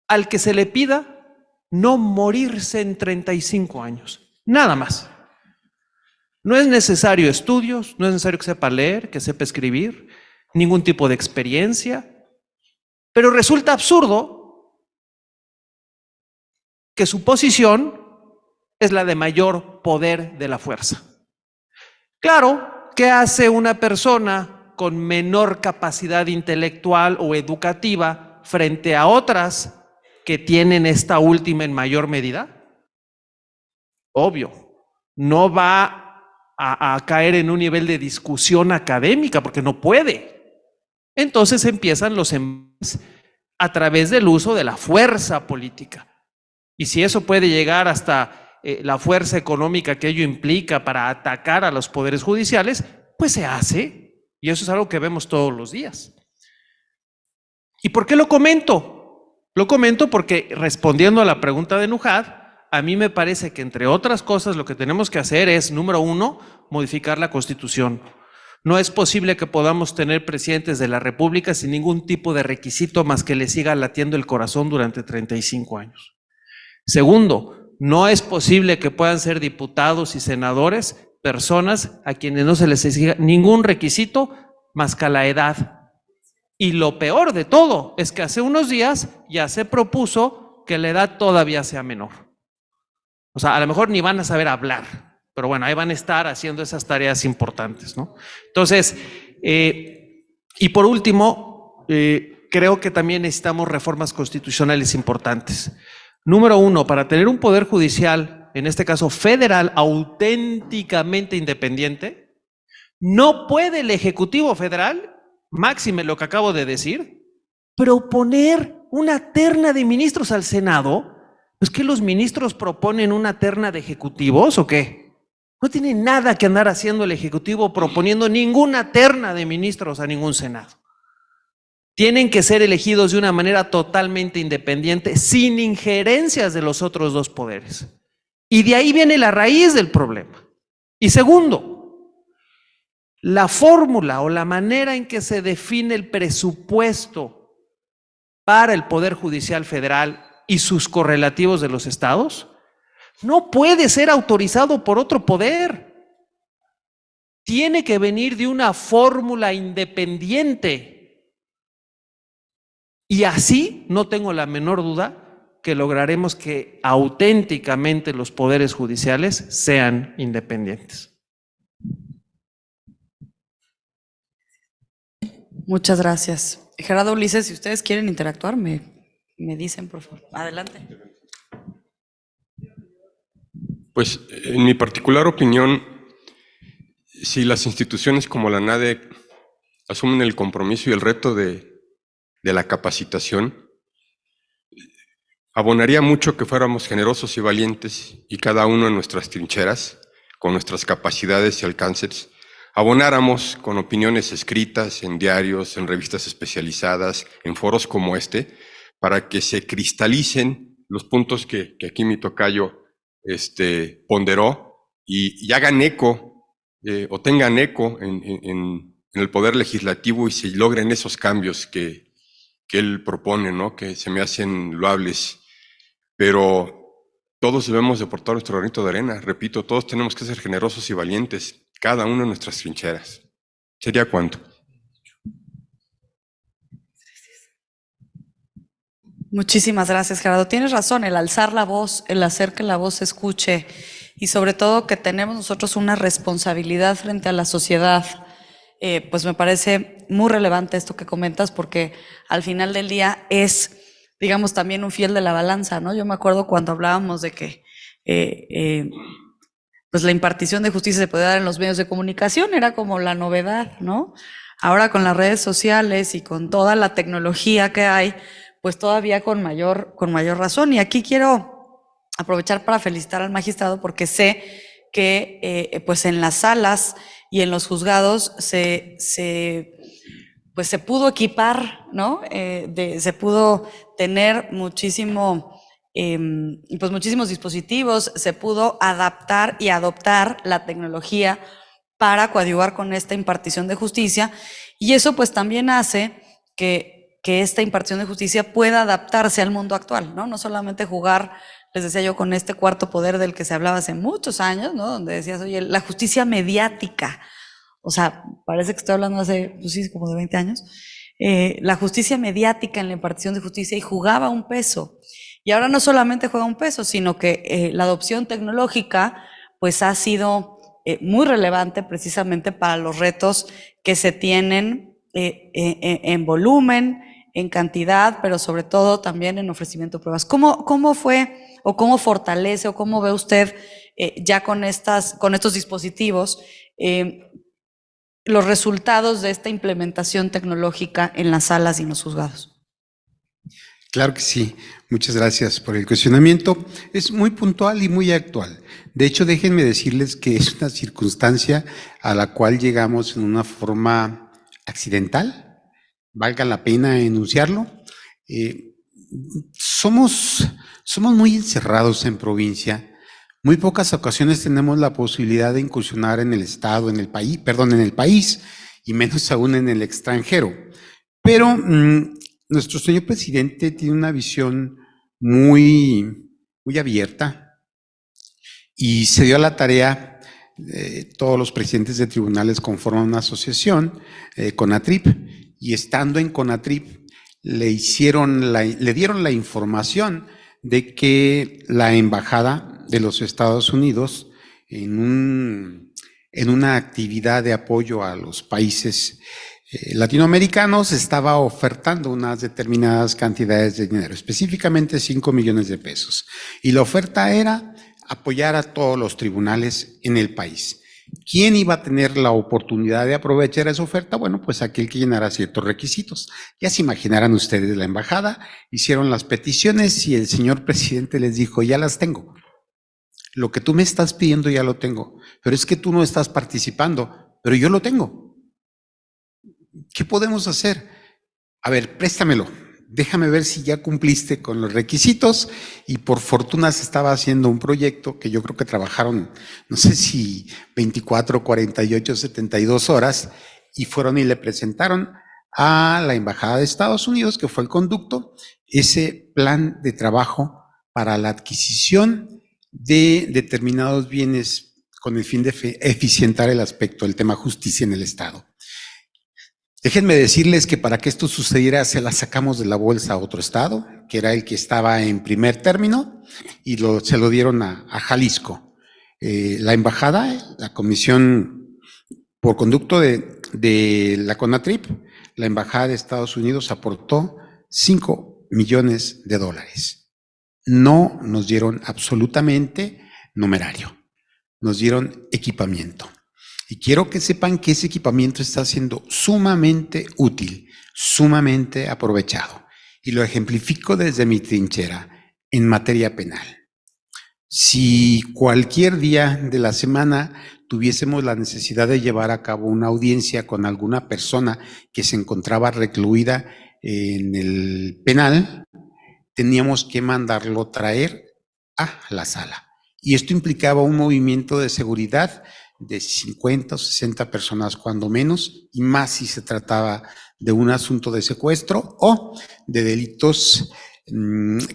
al que se le pida no morirse en 35 años? Nada más. No es necesario estudios, no es necesario que sepa leer, que sepa escribir, ningún tipo de experiencia, pero resulta absurdo que su posición es la de mayor poder de la fuerza. Claro, ¿qué hace una persona con menor capacidad intelectual o educativa frente a otras que tienen esta última en mayor medida? Obvio, no va a caer en un nivel de discusión académica porque no puede. Entonces empiezan los embates a través del uso de la fuerza política. Y si eso puede llegar hasta la fuerza económica que ello implica para atacar a los poderes judiciales, pues se hace. Y eso es algo que vemos todos los días. ¿Y por qué lo comento? Lo comento porque, respondiendo a la pregunta de Nuhad, a mí me parece que, entre otras cosas, lo que tenemos que hacer es, número uno, modificar la Constitución. No es posible que podamos tener presidentes de la República sin ningún tipo de requisito más que le siga latiendo el corazón durante 35 años. Segundo, no es posible que puedan ser diputados y senadores personas a quienes no se les exija ningún requisito más que la edad. Y lo peor de todo es que hace unos días ya se propuso que la edad todavía sea menor. O sea, a lo mejor ni van a saber hablar, pero bueno, ahí van a estar haciendo esas tareas importantes, ¿no? Entonces, y por último, creo que también necesitamos reformas constitucionales importantes. Número uno, para tener un poder judicial, en este caso federal, auténticamente independiente, no puede el Ejecutivo Federal, máxime lo que acabo de decir, proponer una terna de ministros al Senado. ¿Es que los ministros proponen una terna de ejecutivos o qué? No tiene nada que andar haciendo el Ejecutivo proponiendo ninguna terna de ministros a ningún Senado. Tienen que ser elegidos de una manera totalmente independiente, sin injerencias de los otros dos poderes. Y de ahí viene la raíz del problema. Y segundo, la fórmula o la manera en que se define el presupuesto para el Poder Judicial Federal y sus correlativos de los estados no puede ser autorizado por otro poder. Tiene que venir de una fórmula independiente. Y así, no tengo la menor duda, que lograremos que auténticamente los poderes judiciales sean independientes. Muchas gracias. Gerardo, Ulises, si ustedes quieren interactuar, me dicen, por favor. Adelante. Pues, en mi particular opinión, si las instituciones como la NADE asumen el compromiso y el reto de la capacitación, abonaría mucho que fuéramos generosos y valientes y cada uno en nuestras trincheras, con nuestras capacidades y alcances, abonáramos con opiniones escritas en diarios, en revistas especializadas, en foros como este, para que se cristalicen los puntos que aquí mi tocayo ponderó y hagan eco o tengan eco en el Poder Legislativo y se logren esos cambios que él propone, ¿no? Que se me hacen loables, pero todos debemos de aportar nuestro granito de arena. Repito, todos tenemos que ser generosos y valientes, cada uno en nuestras trincheras. ¿Sería cuánto? Muchísimas gracias, Gerardo. Tienes razón, el alzar la voz, el hacer que la voz se escuche y sobre todo que tenemos nosotros una responsabilidad frente a la sociedad. Pues me parece muy relevante esto que comentas porque al final del día es, digamos, también un fiel de la balanza, ¿no? Yo me acuerdo cuando hablábamos de que pues la impartición de justicia se podía dar en los medios de comunicación, era como la novedad, ¿no? Ahora con las redes sociales y con toda la tecnología que hay, pues todavía con mayor razón. Y aquí quiero aprovechar para felicitar al magistrado porque sé que pues en las salas y en los juzgados se pudo equipar, ¿no? Se pudo tener muchísimos dispositivos, se pudo adaptar y adoptar la tecnología para coadyuvar con esta impartición de justicia y eso pues también hace que esta impartición de justicia pueda adaptarse al mundo actual, ¿no? No solamente jugarle les decía yo, con este cuarto poder del que se hablaba hace muchos años, ¿no? Donde decías, oye, la justicia mediática, o sea, parece que estoy hablando hace, pues sí, como de 20 años, la justicia mediática en la impartición de justicia, y jugaba un peso. Y ahora no solamente juega un peso, sino que la adopción tecnológica pues ha sido muy relevante precisamente para los retos que se tienen en volumen, en cantidad, pero sobre todo también en ofrecimiento de pruebas. ¿Cómo fue o cómo fortalece o cómo ve usted ya con estos dispositivos los resultados de esta implementación tecnológica en las salas y en los juzgados? Claro que sí. Muchas gracias por el cuestionamiento. Es muy puntual y muy actual. De hecho, déjenme decirles que es una circunstancia a la cual llegamos en una forma accidental, valga la pena enunciarlo. Somos muy encerrados en provincia. Muy pocas ocasiones tenemos la posibilidad de incursionar en el Estado, en el país, y menos aún en el extranjero. Pero nuestro señor presidente tiene una visión muy abierta y se dio a la tarea, todos los presidentes de tribunales conforman una asociación, CONATRIP, y estando en CONATRIP le dieron la información de que la embajada de los Estados Unidos, en una actividad de apoyo a los países latinoamericanos, estaba ofertando unas determinadas cantidades de dinero, específicamente 5 millones de pesos. Y la oferta era apoyar a todos los tribunales en el país. ¿Quién iba a tener la oportunidad de aprovechar esa oferta? Bueno, pues aquel que llenara ciertos requisitos. Ya se imaginarán ustedes, la embajada hicieron las peticiones y el señor presidente les dijo, ya las tengo. Lo que tú me estás pidiendo ya lo tengo, pero es que tú no estás participando, pero yo lo tengo. ¿Qué podemos hacer? A ver, préstamelo. Déjame ver si ya cumpliste con los requisitos. Y por fortuna se estaba haciendo un proyecto que yo creo que trabajaron, no sé si 24, 48, 72 horas, y fueron y le presentaron a la Embajada de Estados Unidos, que fue el conducto, ese plan de trabajo para la adquisición de determinados bienes con el fin de eficientar el aspecto del tema justicia en el Estado. Déjenme decirles que para que esto sucediera se la sacamos de la bolsa a otro estado, que era el que estaba en primer término, y se lo dieron a Jalisco. La embajada, la comisión por conducto de la CONATRIP, la embajada de Estados Unidos aportó $5 millones. No nos dieron absolutamente numerario, nos dieron equipamiento. Y quiero que sepan que ese equipamiento está siendo sumamente útil, sumamente aprovechado. Y lo ejemplifico desde mi trinchera en materia penal. Si cualquier día de la semana tuviésemos la necesidad de llevar a cabo una audiencia con alguna persona que se encontraba recluida en el penal, teníamos que mandarlo traer a la sala. Y esto implicaba un movimiento de seguridad de 50 o 60 personas cuando menos, y más si se trataba de un asunto de secuestro o de delitos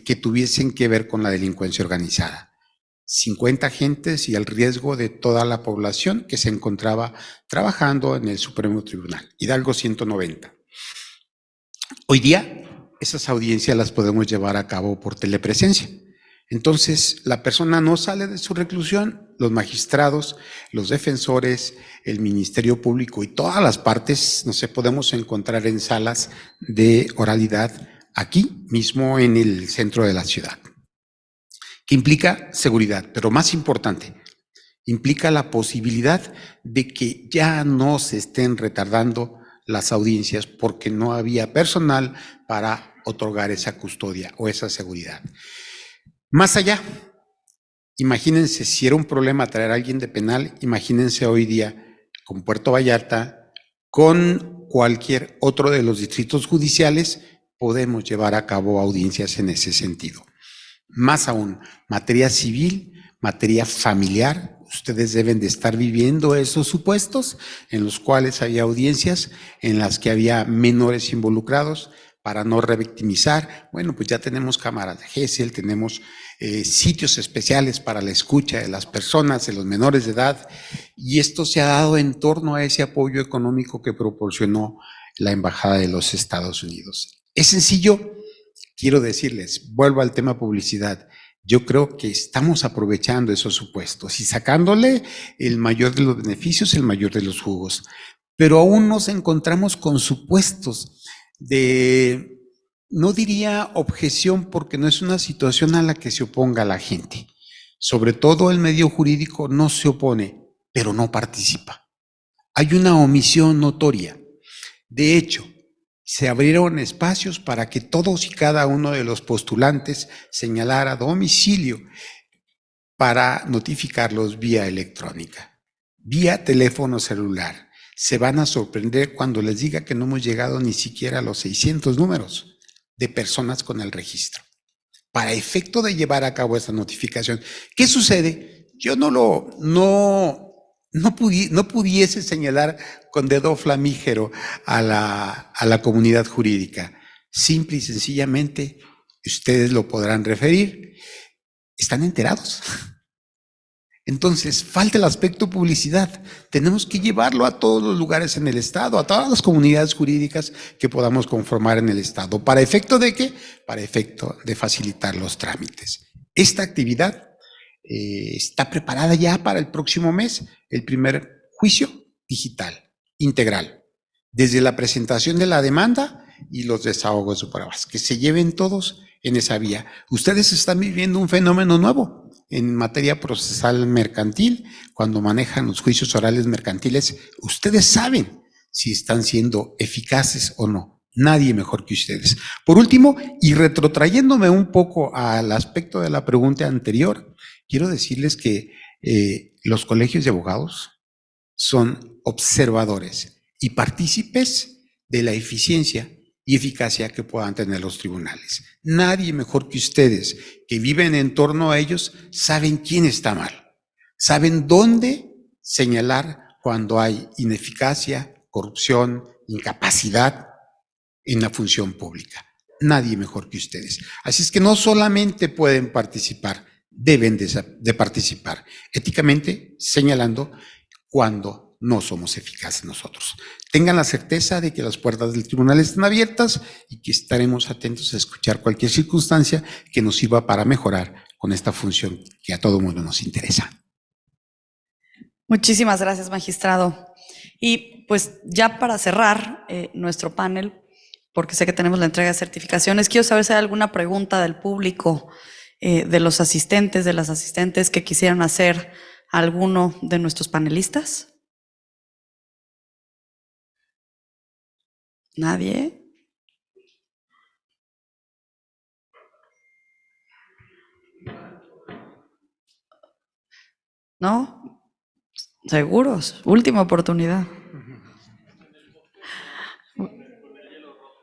que tuviesen que ver con la delincuencia organizada. 50 agentes y el riesgo de toda la población que se encontraba trabajando en el Supremo Tribunal. Hidalgo 190. Hoy día esas audiencias las podemos llevar a cabo por telepresencia. Entonces, la persona no sale de su reclusión, los magistrados, los defensores, el Ministerio Público y todas las partes nos podemos encontrar en salas de oralidad aquí mismo en el centro de la ciudad, que implica seguridad, pero más importante, implica la posibilidad de que ya no se estén retardando las audiencias porque no había personal para otorgar esa custodia o esa seguridad. Más allá, imagínense si era un problema traer a alguien de penal, imagínense hoy día con Puerto Vallarta, con cualquier otro de los distritos judiciales, podemos llevar a cabo audiencias en ese sentido. Más aún, materia civil, materia familiar, ustedes deben de estar viviendo esos supuestos en los cuales había audiencias en las que había menores involucrados para no revictimizar. Bueno, pues ya tenemos cámaras de Gesell, tenemos sitios especiales para la escucha de las personas, de los menores de edad, y esto se ha dado en torno a ese apoyo económico que proporcionó la Embajada de los Estados Unidos. Es sencillo, quiero decirles, vuelvo al tema publicidad. Yo creo que estamos aprovechando esos supuestos y sacándole el mayor de los beneficios, el mayor de los jugos. Pero aún nos encontramos con supuestos de, no diría objeción, porque no es una situación a la que se oponga la gente. Sobre todo el medio jurídico no se opone, pero no participa. Hay una omisión notoria. De hecho, se abrieron espacios para que todos y cada uno de los postulantes señalara domicilio para notificarlos vía electrónica, vía teléfono celular. Se van a sorprender cuando les diga que no hemos llegado ni siquiera a los 600 números de personas con el registro, para efecto de llevar a cabo esa notificación. ¿Qué sucede? Yo no pudiese señalar con dedo flamígero a la comunidad jurídica. Simple y sencillamente, ustedes lo podrán referir, están enterados. Entonces, falta el aspecto publicidad. Tenemos que llevarlo a todos los lugares en el Estado, a todas las comunidades jurídicas que podamos conformar en el Estado. ¿Para efecto de qué? Para efecto de facilitar los trámites. Esta actividad está preparada ya para el próximo mes, el primer juicio digital, integral, desde la presentación de la demanda y los desahogos de pruebas, que se lleven todos en esa vía. Ustedes están viviendo un fenómeno nuevo en materia procesal mercantil. Cuando manejan los juicios orales mercantiles, ustedes saben si están siendo eficaces o no. Nadie mejor que ustedes. Por último, y retrotrayéndome un poco al aspecto de la pregunta anterior, quiero decirles que los colegios de abogados son observadores y partícipes de la eficiencia y eficacia que puedan tener los tribunales. Nadie mejor que ustedes, que viven en torno a ellos, saben quién está mal, saben dónde señalar cuando hay ineficacia, corrupción, incapacidad en la función pública. Nadie mejor que ustedes. Así es que no solamente pueden participar, deben de participar éticamente, señalando cuando no somos eficaces nosotros. Tengan la certeza de que las puertas del tribunal están abiertas y que estaremos atentos a escuchar cualquier circunstancia que nos sirva para mejorar con esta función que a todo mundo nos interesa. Muchísimas gracias, magistrado. Y pues ya para cerrar nuestro panel, porque sé que tenemos la entrega de certificaciones, quiero saber si hay alguna pregunta del público, de los asistentes, de las asistentes que quisieran hacer a alguno de nuestros panelistas. ¿Nadie? ¿No? ¿Seguros? Última oportunidad.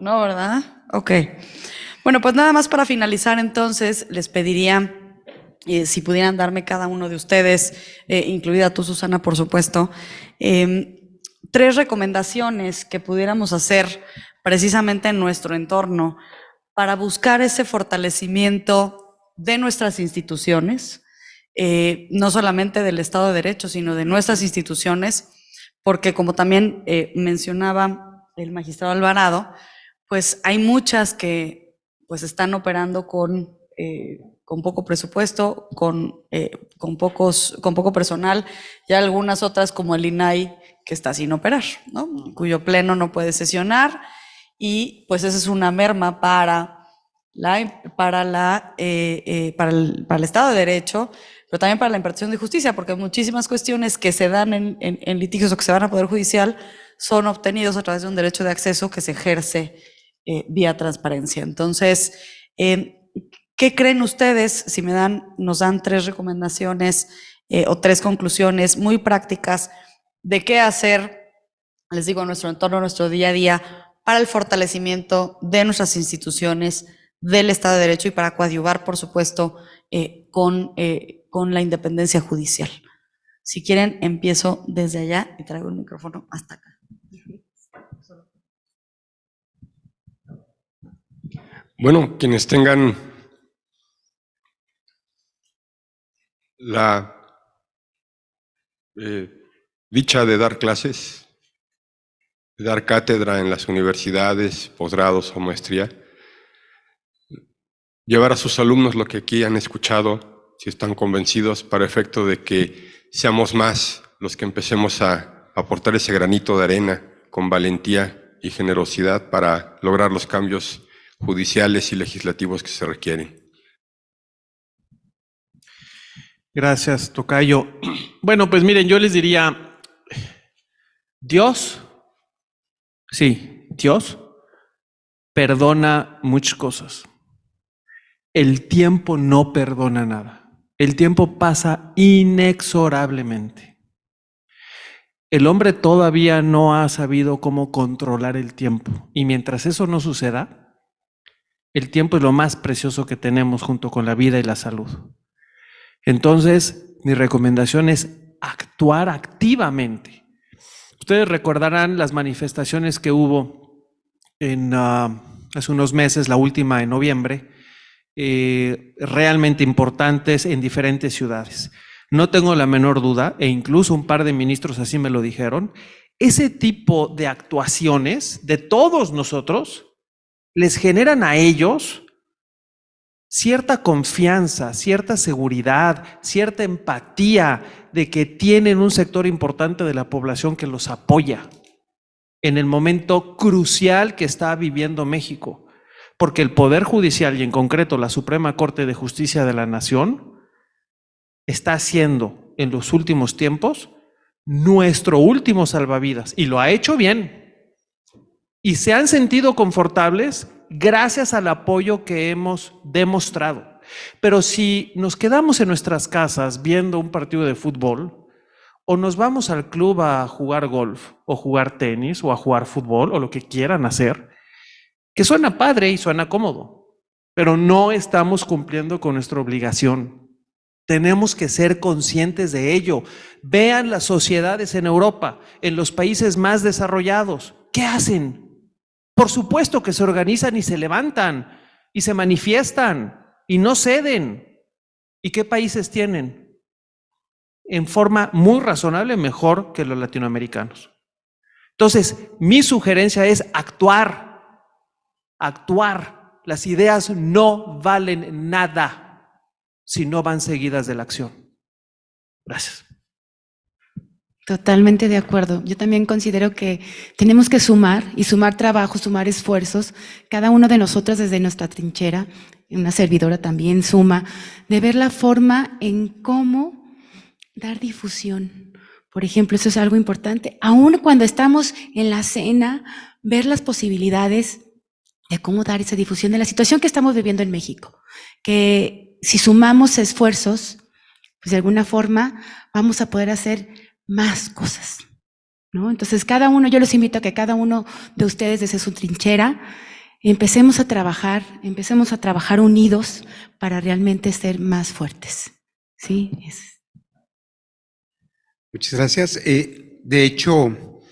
No, ¿verdad? Ok. Bueno, pues nada más para finalizar entonces, les pediría si pudieran darme cada uno de ustedes, incluida tú, Susana, por supuesto, 3 recomendaciones que pudiéramos hacer precisamente en nuestro entorno para buscar ese fortalecimiento de nuestras instituciones, no solamente del Estado de Derecho, sino de nuestras instituciones, porque como también mencionaba el magistrado Alvarado, pues hay muchas que pues están operando con poco presupuesto, con poco personal, y algunas otras como el INAI que está sin operar, ¿no? Cuyo pleno no puede sesionar, y pues esa es una merma para el Estado de Derecho, pero también para la impartición de justicia, porque muchísimas cuestiones que se dan en litigios o que se van a Poder Judicial son obtenidos a través de un derecho de acceso que se ejerce vía transparencia. Entonces, ¿qué creen ustedes si nos dan 3 recomendaciones o 3 conclusiones muy prácticas de qué hacer, les digo, en nuestro entorno, en nuestro día a día, para el fortalecimiento de nuestras instituciones, del Estado de Derecho y para coadyuvar, por supuesto, con la independencia judicial? Si quieren, empiezo desde allá y traigo el micrófono hasta acá. Bueno, quienes tengan la dicha de dar clases, de dar cátedra en las universidades, posgrados o maestría, llevar a sus alumnos lo que aquí han escuchado, si están convencidos, para efecto de que seamos más los que empecemos a aportar ese granito de arena con valentía y generosidad para lograr los cambios judiciales y legislativos que se requieren. Gracias, tocayo. Bueno, pues miren, yo les diría, Dios perdona muchas cosas. El tiempo no perdona nada. El tiempo pasa inexorablemente. El hombre todavía no ha sabido cómo controlar el tiempo. Y mientras eso no suceda, el tiempo es lo más precioso que tenemos junto con la vida y la salud. Entonces, mi recomendación es actuar activamente. Ustedes recordarán las manifestaciones que hubo hace unos meses, la última en noviembre, realmente importantes en diferentes ciudades. No tengo la menor duda, e incluso un par de ministros así me lo dijeron, ese tipo de actuaciones de todos nosotros les generan a ellos cierta confianza, cierta seguridad, cierta empatía de que tienen un sector importante de la población que los apoya en el momento crucial que está viviendo México. Porque el Poder Judicial y en concreto la Suprema Corte de Justicia de la Nación está haciendo en los últimos tiempos nuestro último salvavidas y lo ha hecho bien. Y se han sentido confortables gracias al apoyo que hemos demostrado. Pero si nos quedamos en nuestras casas viendo un partido de fútbol, o nos vamos al club a jugar golf, o jugar tenis, o a jugar fútbol, o lo que quieran hacer, que suena padre y suena cómodo, pero no estamos cumpliendo con nuestra obligación. Tenemos que ser conscientes de ello. Vean las sociedades en Europa, en los países más desarrollados. ¿Qué hacen? Por supuesto que se organizan y se levantan y se manifiestan y no ceden. ¿Y qué países tienen? En forma muy razonable, mejor que los latinoamericanos. Entonces, mi sugerencia es actuar. Actuar. Las ideas no valen nada si no van seguidas de la acción. Gracias. Totalmente de acuerdo. Yo también considero que tenemos que sumar y sumar trabajo, sumar esfuerzos. Cada uno de nosotros desde nuestra trinchera, una servidora también suma, de ver la forma en cómo dar difusión. Por ejemplo, eso es algo importante. Aún cuando estamos en la cena, ver las posibilidades de cómo dar esa difusión de la situación que estamos viviendo en México. Que si sumamos esfuerzos, pues de alguna forma vamos a poder hacer más cosas, ¿no? Entonces, yo los invito a que cada uno de ustedes desde su trinchera empecemos a trabajar unidos para realmente ser más fuertes, ¿sí? Muchas gracias. De hecho,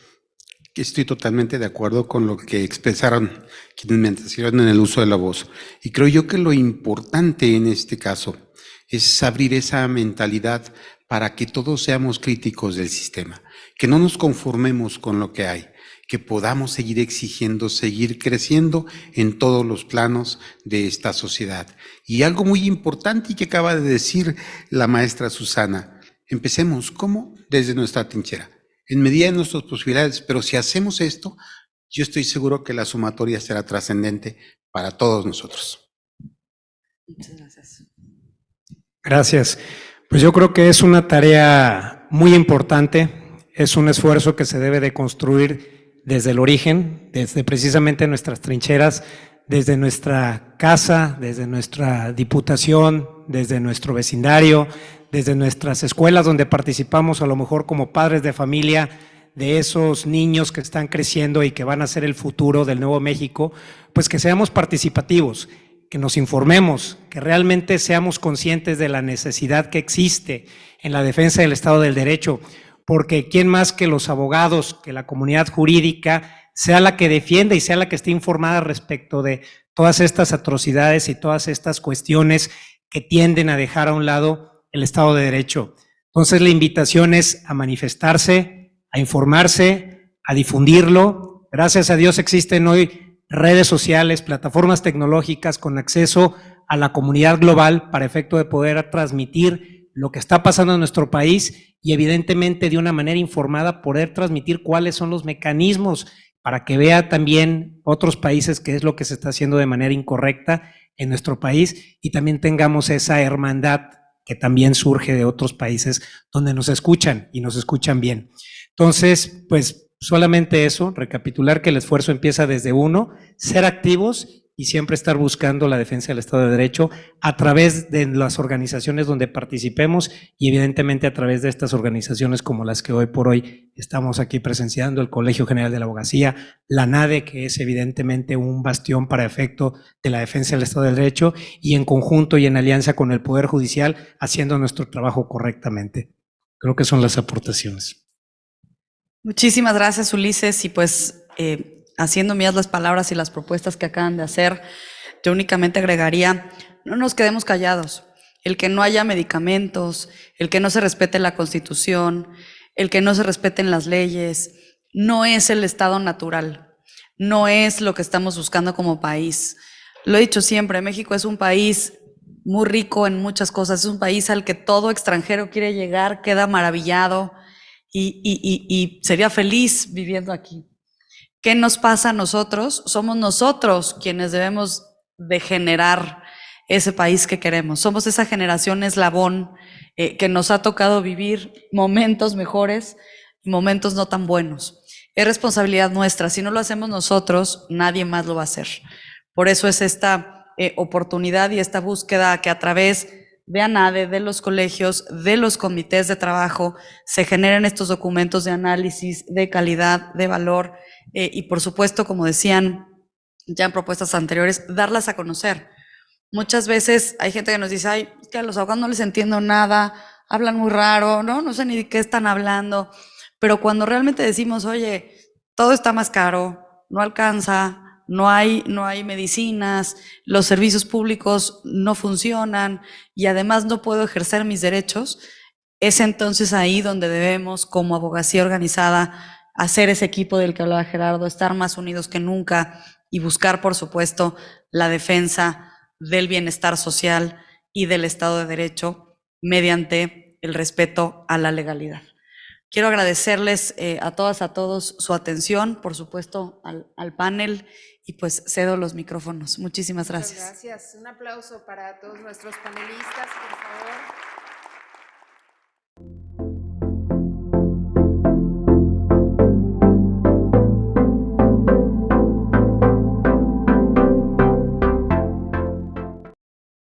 estoy totalmente de acuerdo con lo que expresaron quienes me antecedieron en el uso de la voz. Y creo yo que lo importante en este caso es abrir esa mentalidad para que todos seamos críticos del sistema, que no nos conformemos con lo que hay, que podamos seguir exigiendo, seguir creciendo en todos los planos de esta sociedad. Y algo muy importante y que acaba de decir la maestra Susana, empecemos, ¿cómo? Desde nuestra trinchera, en medida de nuestras posibilidades, pero si hacemos esto, yo estoy seguro que la sumatoria será trascendente para todos nosotros. Muchas gracias. Gracias. Pues yo creo que es una tarea muy importante, es un esfuerzo que se debe de construir desde el origen, desde precisamente nuestras trincheras, desde nuestra casa, desde nuestra diputación, desde nuestro vecindario, desde nuestras escuelas donde participamos a lo mejor como padres de familia de esos niños que están creciendo y que van a ser el futuro del nuevo México, pues que seamos participativos, que nos informemos, que realmente seamos conscientes de la necesidad que existe en la defensa del Estado del Derecho, porque quién más que los abogados, que la comunidad jurídica sea la que defienda y sea la que esté informada respecto de todas estas atrocidades y todas estas cuestiones que tienden a dejar a un lado el Estado de Derecho. Entonces la invitación es a manifestarse, a informarse, a difundirlo. Gracias a Dios existen hoy redes sociales, plataformas tecnológicas con acceso a la comunidad global para efecto de poder transmitir lo que está pasando en nuestro país y evidentemente de una manera informada poder transmitir cuáles son los mecanismos para que vea también otros países qué es lo que se está haciendo de manera incorrecta en nuestro país y también tengamos esa hermandad que también surge de otros países donde nos escuchan y nos escuchan bien. Entonces, pues solamente eso, recapitular que el esfuerzo empieza desde uno, ser activos y siempre estar buscando la defensa del Estado de Derecho a través de las organizaciones donde participemos y evidentemente a través de estas organizaciones como las que hoy por hoy estamos aquí presenciando, el Colegio General de la Abogacía, la NADE, que es evidentemente un bastión para efecto de la defensa del Estado de Derecho y en conjunto y en alianza con el Poder Judicial haciendo nuestro trabajo correctamente. Creo que son las aportaciones. Muchísimas gracias, Ulises, y pues haciendo mías las palabras y las propuestas que acaban de hacer, yo únicamente agregaría, no nos quedemos callados. El que no haya medicamentos, el que no se respete la Constitución, el que no se respeten las leyes, no es el estado natural, no es lo que estamos buscando como país. Lo he dicho siempre, México es un país muy rico en muchas cosas, es un país al que todo extranjero quiere llegar, queda maravillado y sería feliz viviendo aquí. ¿Qué nos pasa a nosotros? Somos nosotros quienes debemos de generar ese país que queremos. Somos esa generación eslabón que nos ha tocado vivir momentos mejores y momentos no tan buenos. Es responsabilidad nuestra. Si no lo hacemos nosotros, nadie más lo va a hacer. Por eso es esta oportunidad y esta búsqueda que a través de ANADE, de los colegios, de los comités de trabajo, se generen estos documentos de análisis, de calidad, de valor, y por supuesto, como decían ya en propuestas anteriores, darlas a conocer. Muchas veces hay gente que nos dice, ay, es que a los abogados no les entiendo nada, hablan muy raro, no sé ni de qué están hablando, pero cuando realmente decimos, oye, todo está más caro, no alcanza, no hay medicinas, los servicios públicos no funcionan y además no puedo ejercer mis derechos, es entonces ahí donde debemos, como abogacía organizada, hacer ese equipo del que hablaba Gerardo, estar más unidos que nunca y buscar, por supuesto, la defensa del bienestar social y del Estado de Derecho mediante el respeto a la legalidad. Quiero agradecerles a todas, a todos su atención, por supuesto, al panel y pues cedo los micrófonos. Muchísimas gracias. Muchas gracias. Un aplauso para todos nuestros panelistas, por favor.